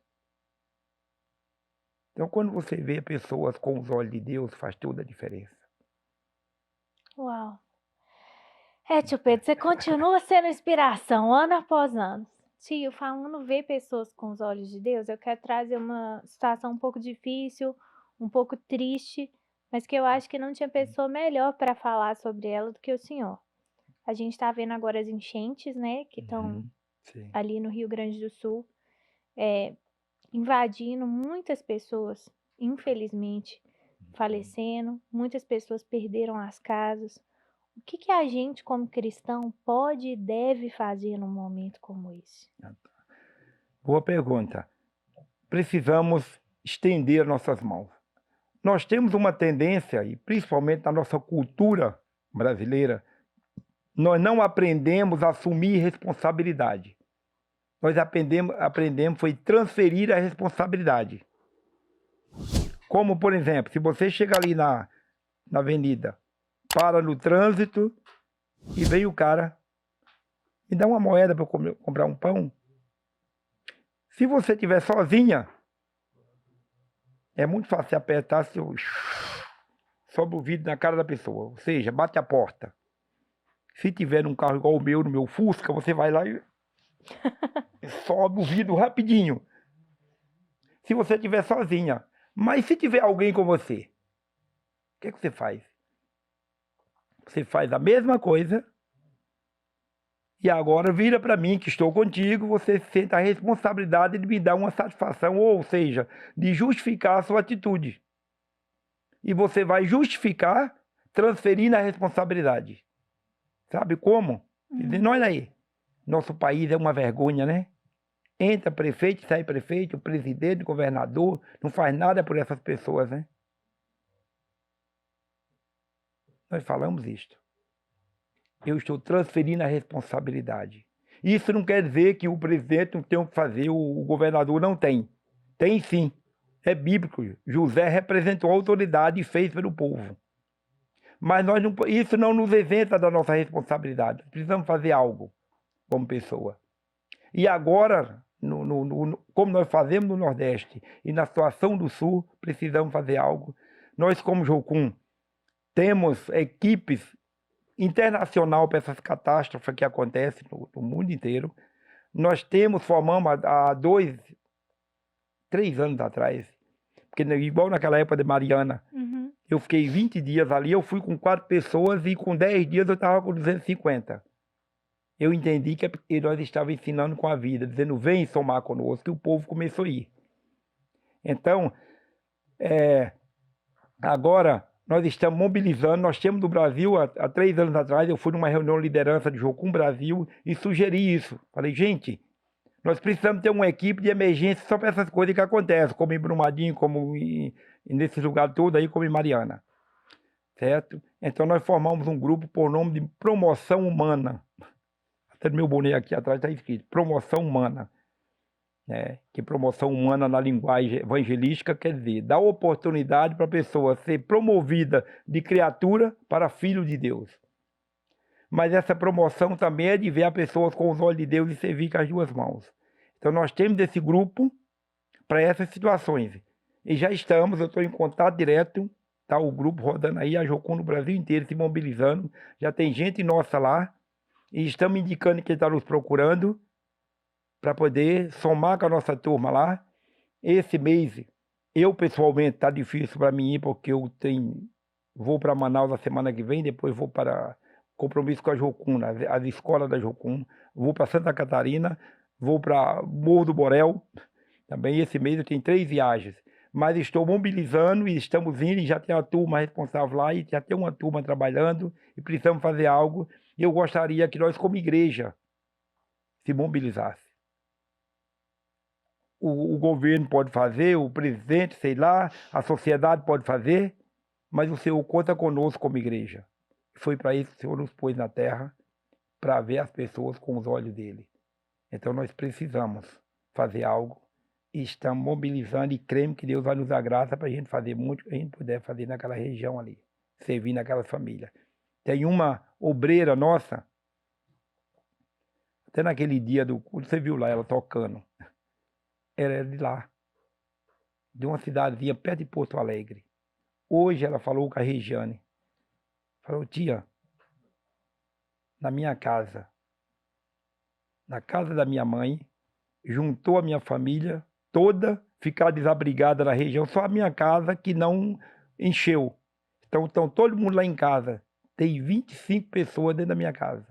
Então, quando você vê pessoas com os olhos de Deus, faz toda a diferença. Uau. Tio Pedro, você continua sendo inspiração ano após ano. Tio, falando ver pessoas com os olhos de Deus, eu quero trazer uma situação um pouco difícil, um pouco triste, mas que eu acho que não tinha pessoa melhor para falar sobre ela do que o senhor. A gente está vendo agora as enchentes, né, que estão Sim. ali no Rio Grande do Sul, invadindo muitas pessoas, infelizmente, falecendo, muitas pessoas perderam as casas. O que a gente, como cristão, pode e deve fazer num momento como esse? Boa pergunta. Precisamos estender nossas mãos. Nós temos uma tendência, e principalmente na nossa cultura brasileira, nós não aprendemos a assumir responsabilidade. Nós aprendemos foi transferir a responsabilidade. Como, por exemplo, se você chega ali na avenida, para no trânsito e vem o cara, me dá uma moeda para eu comprar um pão. Se você estiver sozinha, é muito fácil apertar seu... sobe o vidro na cara da pessoa, ou seja, bate a porta. Se tiver um carro igual o meu, no meu Fusca, você vai lá e sobe o vidro rapidinho. Se você estiver sozinha. Mas se tiver alguém com você, o que você faz? Você faz a mesma coisa e agora vira para mim que estou contigo, você sente a responsabilidade de me dar uma satisfação, ou seja, de justificar a sua atitude. E você vai justificar transferindo a responsabilidade. Sabe como? Dizendo, olha aí, nosso país é uma vergonha, né? Entra prefeito, sai prefeito, presidente, governador, não faz nada por essas pessoas, né? Nós falamos isto. Eu estou transferindo a responsabilidade. Isso não quer dizer que o presidente não tem o que fazer, o governador não tem. Tem sim. É bíblico. José representou a autoridade e fez pelo povo. Mas isso não nos isenta da nossa responsabilidade. Precisamos fazer algo como pessoa. E agora, como nós fazemos no Nordeste e na situação do Sul, precisamos fazer algo. Nós, como Jocum, temos equipes internacional para essas catástrofes que acontecem no mundo inteiro. Nós formamos há 3 anos atrás, porque igual naquela época de Mariana, eu fiquei 20 dias ali, eu fui com 4 pessoas e com 10 dias eu estava com 250. Eu entendi que nós estávamos ensinando com a vida, dizendo, vem somar conosco, e o povo começou a ir. Então, agora nós estamos mobilizando, nós temos no Brasil, há 3 anos atrás, eu fui numa reunião de liderança de Jocum Brasil e sugeri isso. Falei, gente, nós precisamos ter uma equipe de emergência só para essas coisas que acontecem, como em Brumadinho, como nesse lugar todo aí, como em Mariana. Certo? Então nós formamos um grupo por nome de Promoção Humana. Até no meu boné aqui atrás está escrito, Promoção Humana. Que promoção humana na linguagem evangelística quer dizer, dar oportunidade para a pessoa ser promovida de criatura para filho de Deus. Mas essa promoção também é de ver a pessoa com os olhos de Deus e servir com as 2 mãos. Então nós temos esse grupo para essas situações. E já estamos, eu estou em contato direto, tá o grupo rodando aí, a Jocum no Brasil inteiro se mobilizando. Já tem gente nossa lá e estamos indicando que está nos procurando para poder somar com a nossa turma lá. Esse mês, eu pessoalmente, está difícil para mim ir, porque vou para Manaus na semana que vem, depois vou para compromisso com a Jocum, as escolas da Jocum, vou para Santa Catarina, vou para Morro do Borel, também esse mês eu tenho 3 viagens, mas estou mobilizando e estamos indo, e já tem uma turma responsável lá, e já tem uma turma trabalhando, e precisamos fazer algo, e eu gostaria que nós como igreja se mobilizasse. O governo pode fazer, o presidente, sei lá, a sociedade pode fazer, mas o Senhor conta conosco como igreja. Foi para isso que o Senhor nos pôs na terra, para ver as pessoas com os olhos dele. Então nós precisamos fazer algo e estamos mobilizando e cremos que Deus vai nos dar graça para a gente fazer muito que a gente puder fazer naquela região ali, servir naquelas famílias. Tem uma obreira nossa, até naquele dia do culto, você viu lá ela tocando. Ela era de lá, de uma cidadezinha perto de Porto Alegre. Hoje ela falou com a Regiane. Falou, tia, na minha casa, na casa da minha mãe, juntou a minha família toda, ficar desabrigada na região, só a minha casa que não encheu. Então, todo mundo lá em casa. Tem 25 pessoas dentro da minha casa,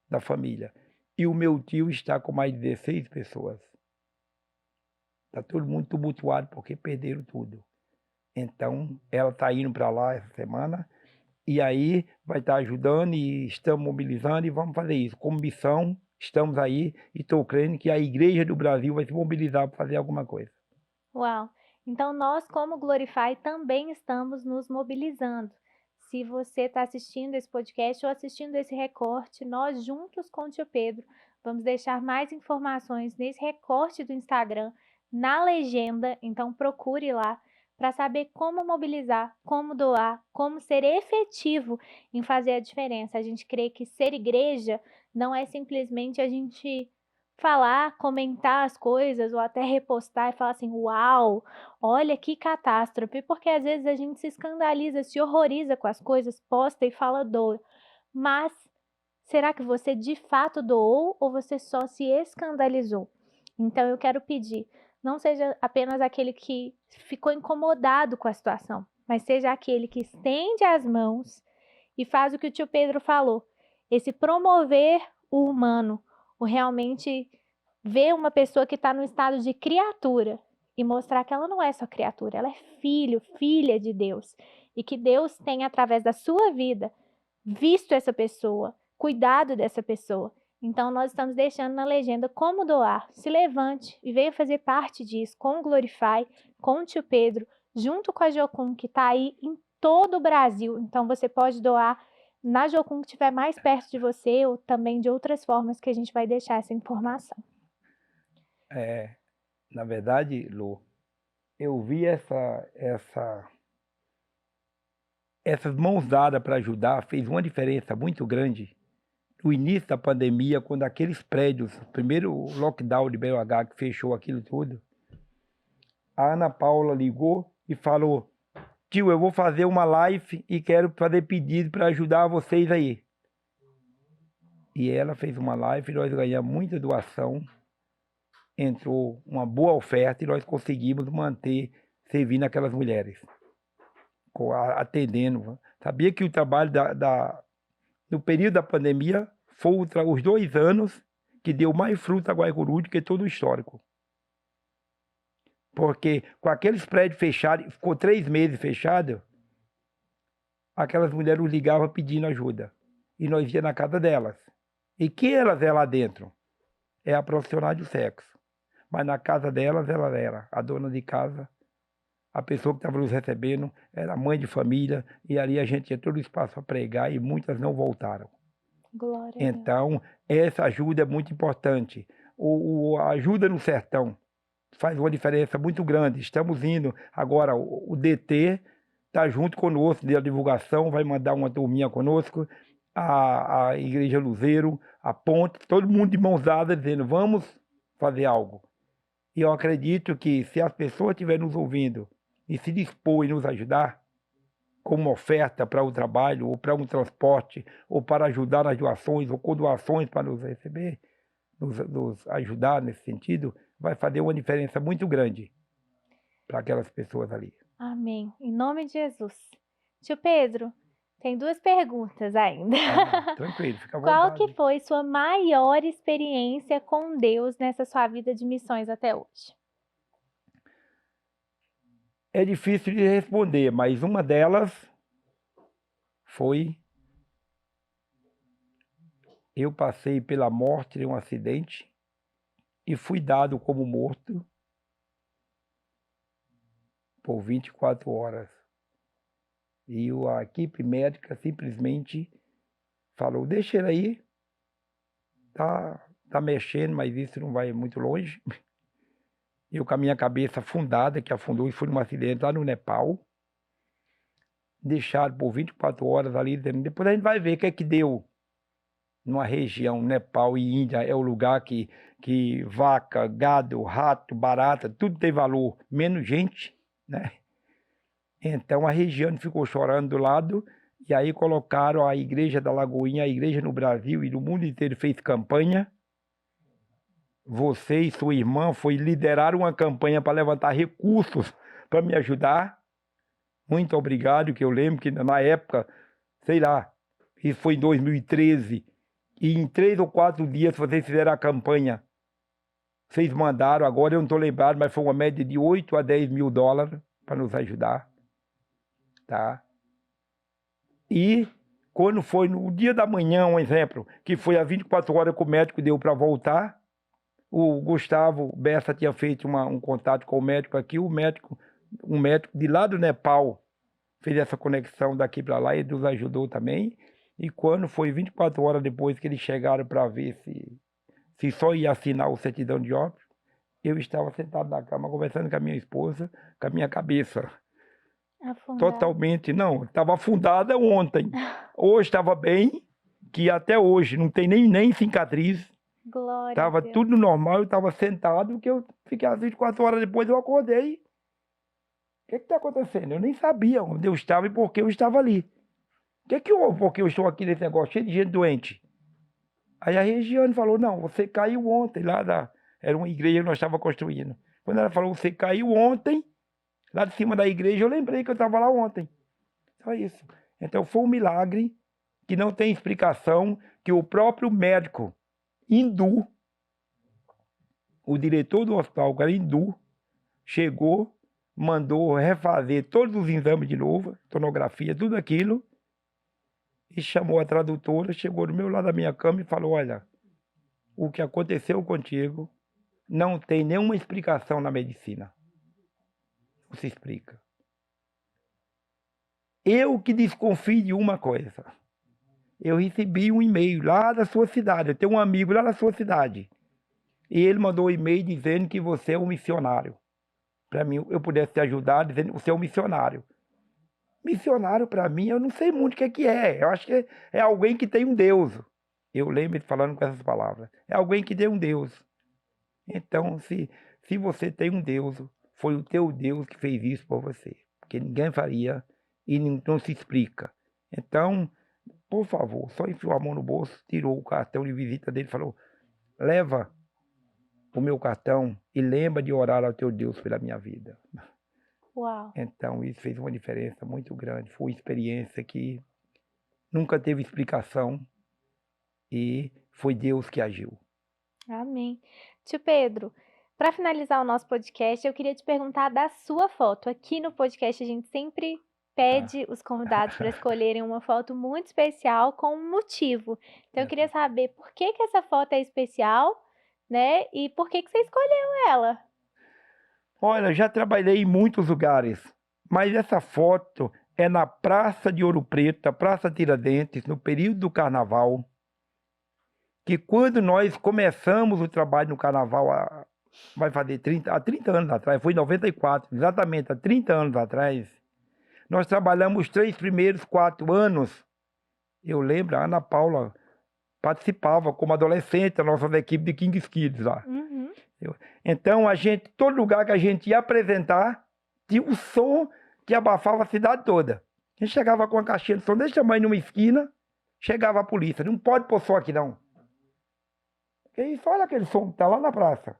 da família. E o meu tio está com mais de 16 pessoas. Está todo mundo tumultuado porque perderam tudo. Então, ela está indo para lá essa semana e aí vai estar ajudando e estamos mobilizando e vamos fazer isso. Como missão, estamos aí e estou crendo que a Igreja do Brasil vai se mobilizar para fazer alguma coisa. Uau! Então nós, como Glorify, também estamos nos mobilizando. Se você está assistindo esse podcast ou assistindo esse recorte, nós juntos com o tio Pedro vamos deixar mais informações nesse recorte do Instagram, na legenda, então procure lá para saber como mobilizar, como doar, como ser efetivo em fazer a diferença. A gente crê que ser igreja não é simplesmente a gente falar, comentar as coisas ou até repostar e falar assim: "Uau, olha que catástrofe", porque às vezes a gente se escandaliza, se horroriza com as coisas, posta e fala doa. Mas será que você de fato doou ou você só se escandalizou? Então eu quero pedir, não seja apenas aquele que ficou incomodado com a situação, mas seja aquele que estende as mãos e faz o que o tio Pedro falou, esse promover o humano, o realmente ver uma pessoa que está no estado de criatura e mostrar que ela não é só criatura, ela é filho, filha de Deus. E que Deus tem, através da sua vida, visto essa pessoa, cuidado dessa pessoa. Então, nós estamos deixando na legenda como doar. Se levante e venha fazer parte disso com o Glorify, com o tio Pedro, junto com a Jocum, que está aí em todo o Brasil. Então, você pode doar na Jocum que estiver mais perto de você ou também de outras formas que a gente vai deixar essa informação. Na verdade, Lu, eu vi essas mãos dadas para ajudar, fez uma diferença muito grande. No início da pandemia, quando aqueles prédios, primeiro lockdown de BH que fechou aquilo tudo, a Ana Paula ligou e falou: "Tio, eu vou fazer uma live e quero fazer pedido para ajudar vocês aí." E ela fez uma live e nós ganhamos muita doação, entrou uma boa oferta e nós conseguimos manter, servindo aquelas mulheres, atendendo. Sabia que o trabalho no período da pandemia foi os 2 anos que deu mais fruto a Guaicuru do que todo o histórico. Porque com aqueles prédios fechados, ficou 3 meses fechado, aquelas mulheres nos ligavam pedindo ajuda. E nós ia na casa delas. E que elas é lá dentro? É a profissional do sexo. Mas na casa delas, ela era a dona de casa, a pessoa que estava nos recebendo, era mãe de família, e ali a gente tinha todo o espaço para pregar e muitas não voltaram. Glória a Deus. Então, essa ajuda é muito importante. A ajuda no sertão faz uma diferença muito grande. Estamos indo agora, o DT está junto conosco da divulgação, vai mandar uma turminha conosco, a Igreja Luzeiro, a Ponte, todo mundo de mãos dadas dizendo: vamos fazer algo. E eu acredito que se as pessoas estiverem nos ouvindo e se dispor em nos ajudar, como oferta para o trabalho, ou para um transporte, ou para ajudar nas doações, ou com doações para nos receber, nos ajudar nesse sentido, vai fazer uma diferença muito grande para aquelas pessoas ali. Amém. Em nome de Jesus. Tio Pedro, tem 2 perguntas ainda. Tranquilo, fica à Qual vontade. que foi sua maior experiência com Deus nessa sua vida de missões até hoje? É difícil de responder, mas uma delas foi: eu passei pela morte em um acidente e fui dado como morto por 24 horas. E a equipe médica simplesmente falou: deixa ele aí, tá mexendo, mas isso não vai muito longe. Eu com a minha cabeça afundada, que afundou e fui num acidente lá no Nepal. Deixaram por 24 horas ali, dizendo: depois a gente vai ver o que é que deu. Numa região, Nepal e Índia, é o lugar que vaca, gado, rato, barata, tudo tem valor, menos gente, né? Então a região ficou chorando do lado E aí colocaram a Igreja da Lagoinha, a igreja no Brasil e no mundo inteiro fez campanha. Você e sua irmã lideraram uma campanha para levantar recursos para me ajudar. Muito obrigado, que eu lembro que na época, sei lá, isso foi em 2013, e em 3 ou 4 dias vocês fizeram a campanha. Vocês mandaram, agora eu não estou lembrado, mas foi uma média de 8 a 10 mil dólares para nos ajudar. Tá? E quando foi no dia da manhã, um exemplo, que foi às 24 horas que o médico deu para voltar, o Gustavo Bessa tinha feito um contato com o médico aqui, um médico de lá do Nepal fez essa conexão daqui para lá e nos ajudou também. E quando foi 24 horas depois que eles chegaram para ver se só ia assinar o certidão de óbito, eu estava sentado na cama conversando com a minha esposa, com a minha cabeça Afundada. totalmente, não, estava afundada ontem. Hoje estava bem, que até hoje não tem nem cicatriz. Glória a Estava Deus. tudo normal, eu estava sentado, que eu fiquei às 24 horas depois, eu acordei. O que está acontecendo? Eu nem sabia onde eu estava e por que eu estava ali. O que houve porque eu estou aqui nesse negócio, cheio de gente doente? Aí a Regiane falou, não, você caiu ontem lá era uma igreja que nós estávamos construindo. Quando ela falou, você caiu ontem, lá de cima da igreja, eu lembrei que eu estava lá ontem. Só isso. Então foi um milagre que não tem explicação, que o próprio médico hindu, o diretor do hospital, que era hindu, chegou, mandou refazer todos os exames de novo, tomografia, tudo aquilo, e chamou a tradutora, chegou do meu lado da minha cama e falou, olha, o que aconteceu contigo não tem nenhuma explicação na medicina. Não se explica. Eu que desconfio de uma coisa. Eu recebi um e-mail lá da sua cidade, eu tenho um amigo lá da sua cidade, e ele mandou um e-mail dizendo que você é um missionário. Para mim, eu pudesse te ajudar, dizendo que você é um missionário. Missionário, para mim, eu não sei muito o que é. Eu acho que é alguém que tem um Deus. Eu lembro de falando com essas palavras. É alguém que tem um Deus. Então, se você tem um Deus, foi o teu Deus que fez isso por você. Porque ninguém faria e não se explica. Então, por favor, só enfiou a mão no bolso, tirou o cartão de visita dele e falou, leva o meu cartão e lembra de orar ao teu Deus pela minha vida. Uau. Então, isso fez uma diferença muito grande. Foi uma experiência que nunca teve explicação e foi Deus que agiu. Amém. Tio Pedro, para finalizar o nosso podcast, eu queria te perguntar da sua foto. Aqui no podcast a gente sempre pede os convidados para escolherem uma foto muito especial com um motivo. Então eu queria saber por que essa foto é especial, né? E por que você escolheu ela? Olha, já trabalhei em muitos lugares, mas essa foto é na Praça de Ouro Preto, Praça Tiradentes, no período do Carnaval, que quando nós começamos o trabalho no Carnaval, vai fazer há 30 anos atrás, foi em 94, exatamente há 30 anos atrás, nós trabalhamos os 3 primeiros 4 anos. Eu lembro, a Ana Paula participava como adolescente da nossa equipe de Kings Kids lá. Uhum. Então, todo lugar que a gente ia apresentar, tinha um som que abafava a cidade toda. A gente chegava com uma caixinha de som desse tamanho numa esquina, chegava a polícia, não pode pôr som aqui não. Porque isso, olha aquele som que está lá na praça.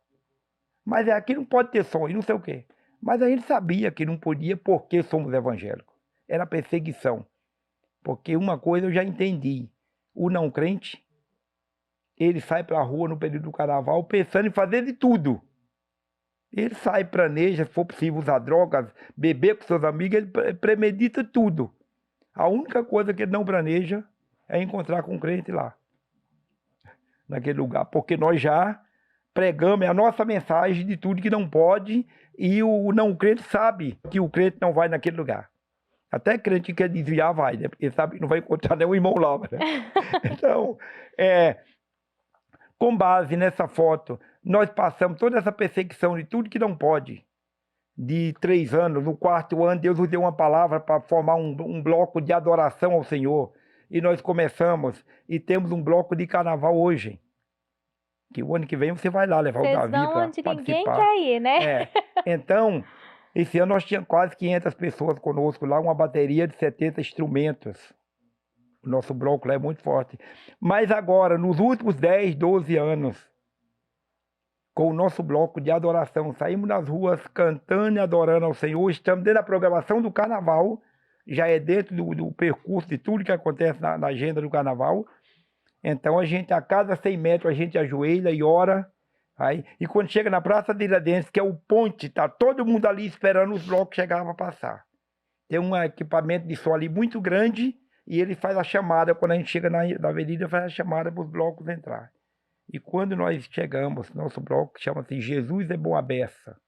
Mas aqui não pode ter som e não sei o quê. Mas a gente sabia que não podia porque somos evangélicos. Era perseguição. Porque uma coisa eu já entendi. O não crente, ele sai para a rua no período do carnaval pensando em fazer de tudo. Ele sai, planeja, se for possível usar drogas, beber com seus amigos, ele premedita tudo. A única coisa que ele não planeja é encontrar com um crente lá, naquele lugar. Porque nós já pregamos a nossa mensagem de tudo que não pode e o não crente sabe que o crente não vai naquele lugar. Até crente que quer desviar vai, né? Porque sabe que não vai encontrar nenhum irmão lá, né? Então, com base nessa foto, nós passamos toda essa perseguição de tudo que não pode. De 3 anos, no 4º ano, Deus nos deu uma palavra para formar um bloco de adoração ao Senhor. E nós começamos e temos um bloco de carnaval hoje. Que o ano que vem você vai lá levar o Davi para participar. Onde ninguém quer ir, né? Então, esse ano nós tínhamos quase 500 pessoas conosco lá, uma bateria de 70 instrumentos. O nosso bloco lá é muito forte. Mas agora, nos últimos 10, 12 anos, com o nosso bloco de adoração, saímos nas ruas cantando e adorando ao Senhor, estamos dentro da programação do carnaval, já é dentro do percurso de tudo que acontece na agenda do carnaval. Então a gente, a cada 100 metros, a gente ajoelha e ora. Aí, e quando chega na Praça Tiradentes, que é o ponte, tá todo mundo ali esperando os blocos chegar para passar. Tem um equipamento de som ali muito grande e ele faz a chamada, quando a gente chega na avenida, faz a chamada para os blocos entrar. E quando nós chegamos, nosso bloco chama-se Jesus é Boa Beça.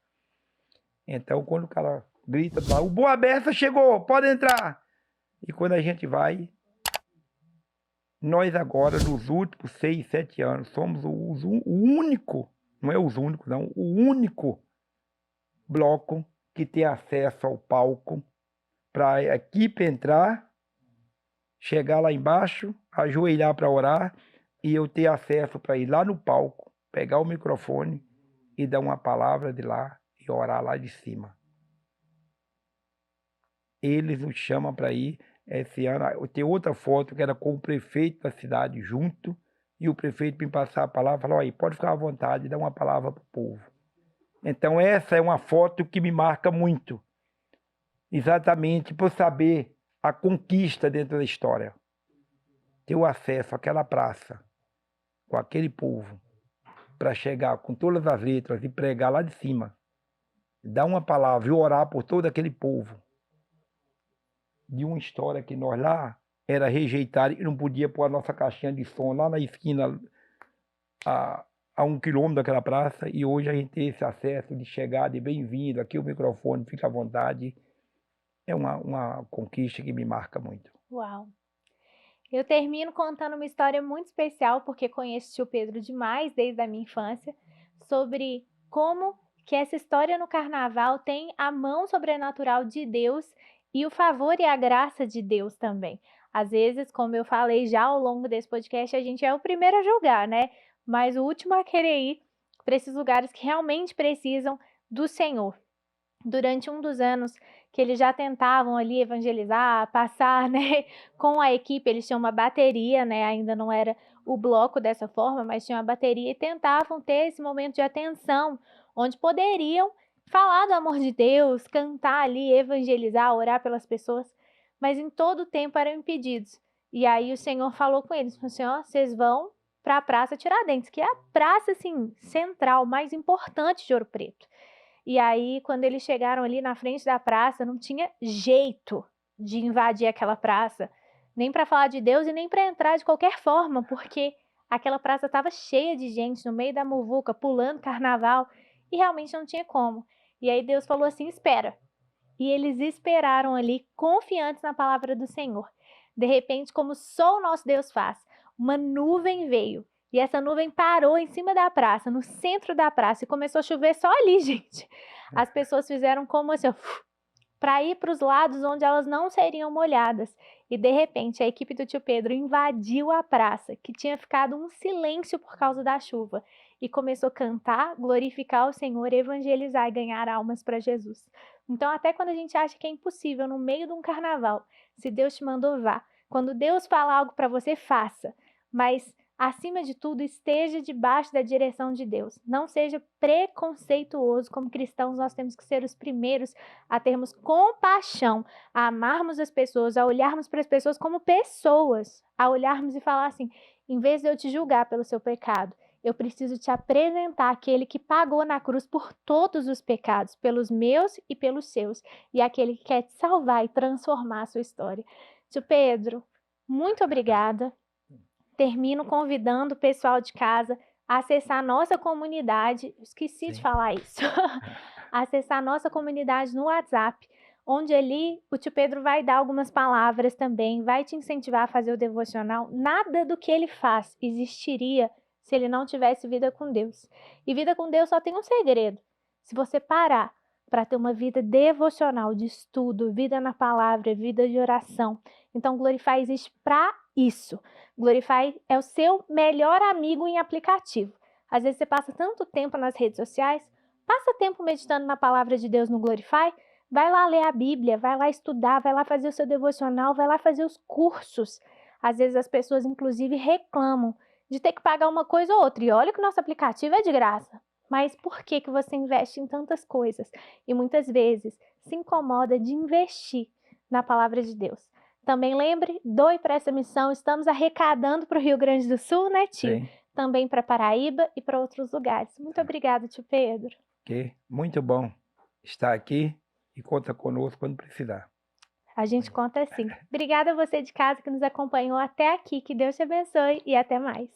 Então, quando o cara grita lá, o Boa Beça chegou, pode entrar. E quando a gente vai, nós agora, nos últimos 6, 7 anos, somos o único, não é os únicos não, o único bloco que tem acesso ao palco para a equipe entrar, chegar lá embaixo, ajoelhar para orar, e eu ter acesso para ir lá no palco, pegar o microfone e dar uma palavra de lá e orar lá de cima. Eles nos chamam para ir. Esse ano, tem outra foto que era com o prefeito da cidade junto, e o prefeito me passar a palavra, falou, aí, pode ficar à vontade, dá uma palavra para o povo. Então essa é uma foto que me marca muito, exatamente por saber a conquista dentro da história. Ter o acesso àquela praça, com aquele povo, para chegar com todas as letras e pregar lá de cima, dar uma palavra e orar por todo aquele povo, de uma história que nós lá era rejeitado e não podia pôr a nossa caixinha de som lá na esquina, a 1 quilômetro daquela praça, e hoje a gente tem esse acesso de chegar, de bem-vindo, aqui o microfone, fica à vontade. É uma conquista que me marca muito. Uau! Eu termino contando uma história muito especial, porque conheço o tio Pedro demais desde a minha infância, sobre como que essa história no carnaval tem a mão sobrenatural de Deus e o favor e a graça de Deus também. Às vezes, como eu falei já ao longo desse podcast, a gente é o primeiro a julgar, né? Mas o último a querer ir para esses lugares que realmente precisam do Senhor. Durante um dos anos que eles já tentavam ali evangelizar, passar, né, com a equipe, eles tinham uma bateria, né, ainda não era o bloco dessa forma, mas tinha uma bateria e tentavam ter esse momento de atenção, onde poderiam falar do amor de Deus, cantar ali, evangelizar, orar pelas pessoas, mas em todo o tempo eram impedidos. E aí o Senhor falou com eles, falou assim, ó, vocês vão para a Praça Tiradentes, que é a praça, assim, central, mais importante de Ouro Preto. E aí, quando eles chegaram ali na frente da praça, não tinha jeito de invadir aquela praça, nem para falar de Deus e nem para entrar de qualquer forma, porque aquela praça estava cheia de gente no meio da muvuca, pulando carnaval, e realmente não tinha como. E aí Deus falou assim, espera. E eles esperaram ali, confiantes na palavra do Senhor. De repente, como só o nosso Deus faz, uma nuvem veio. E essa nuvem parou em cima da praça, no centro da praça, e começou a chover só ali, gente. As pessoas fizeram como assim, para ir para os lados onde elas não seriam molhadas. E de repente a equipe do tio Pedro invadiu a praça, que tinha ficado um silêncio por causa da chuva, e começou a cantar, glorificar o Senhor, evangelizar e ganhar almas para Jesus. Então, até quando a gente acha que é impossível, no meio de um carnaval, se Deus te mandou, vá. Quando Deus fala algo para você, faça. Mas acima de tudo, esteja debaixo da direção de Deus. Não seja preconceituoso. Como cristãos, nós temos que ser os primeiros a termos compaixão, a amarmos as pessoas, a olharmos para as pessoas como pessoas, a olharmos e falar assim, em vez de eu te julgar pelo seu pecado, eu preciso te apresentar aquele que pagou na cruz por todos os pecados, pelos meus e pelos seus, e aquele que quer te salvar e transformar a sua história. Tio Pedro, muito obrigada. Termino convidando o pessoal de casa a acessar a nossa comunidade, esqueci de falar isso, acessar a nossa comunidade no WhatsApp, onde ali o tio Pedro vai dar algumas palavras também, vai te incentivar a fazer o devocional. Nada do que ele faz existiria se ele não tivesse vida com Deus. E vida com Deus só tem um segredo. Se você parar para ter uma vida devocional, de estudo, vida na palavra, vida de oração. Então, Glorify existe para isso. Glorify é o seu melhor amigo em aplicativo. Às vezes você passa tanto tempo nas redes sociais, passa tempo meditando na palavra de Deus no Glorify, vai lá ler a Bíblia, vai lá estudar, vai lá fazer o seu devocional, vai lá fazer os cursos. Às vezes as pessoas, inclusive, reclamam de ter que pagar uma coisa ou outra. E olha que o nosso aplicativo é de graça. Mas por que que você investe em tantas coisas? E muitas vezes se incomoda de investir na palavra de Deus. Também lembre, doe para essa missão. Estamos arrecadando para o Rio Grande do Sul, né, tio? Sim. Também para Paraíba e para outros lugares. Muito obrigada, tio Pedro. Ok. Muito bom estar aqui e conta conosco quando precisar. A gente conta sim. Obrigada a você de casa que nos acompanhou até aqui. Que Deus te abençoe e até mais.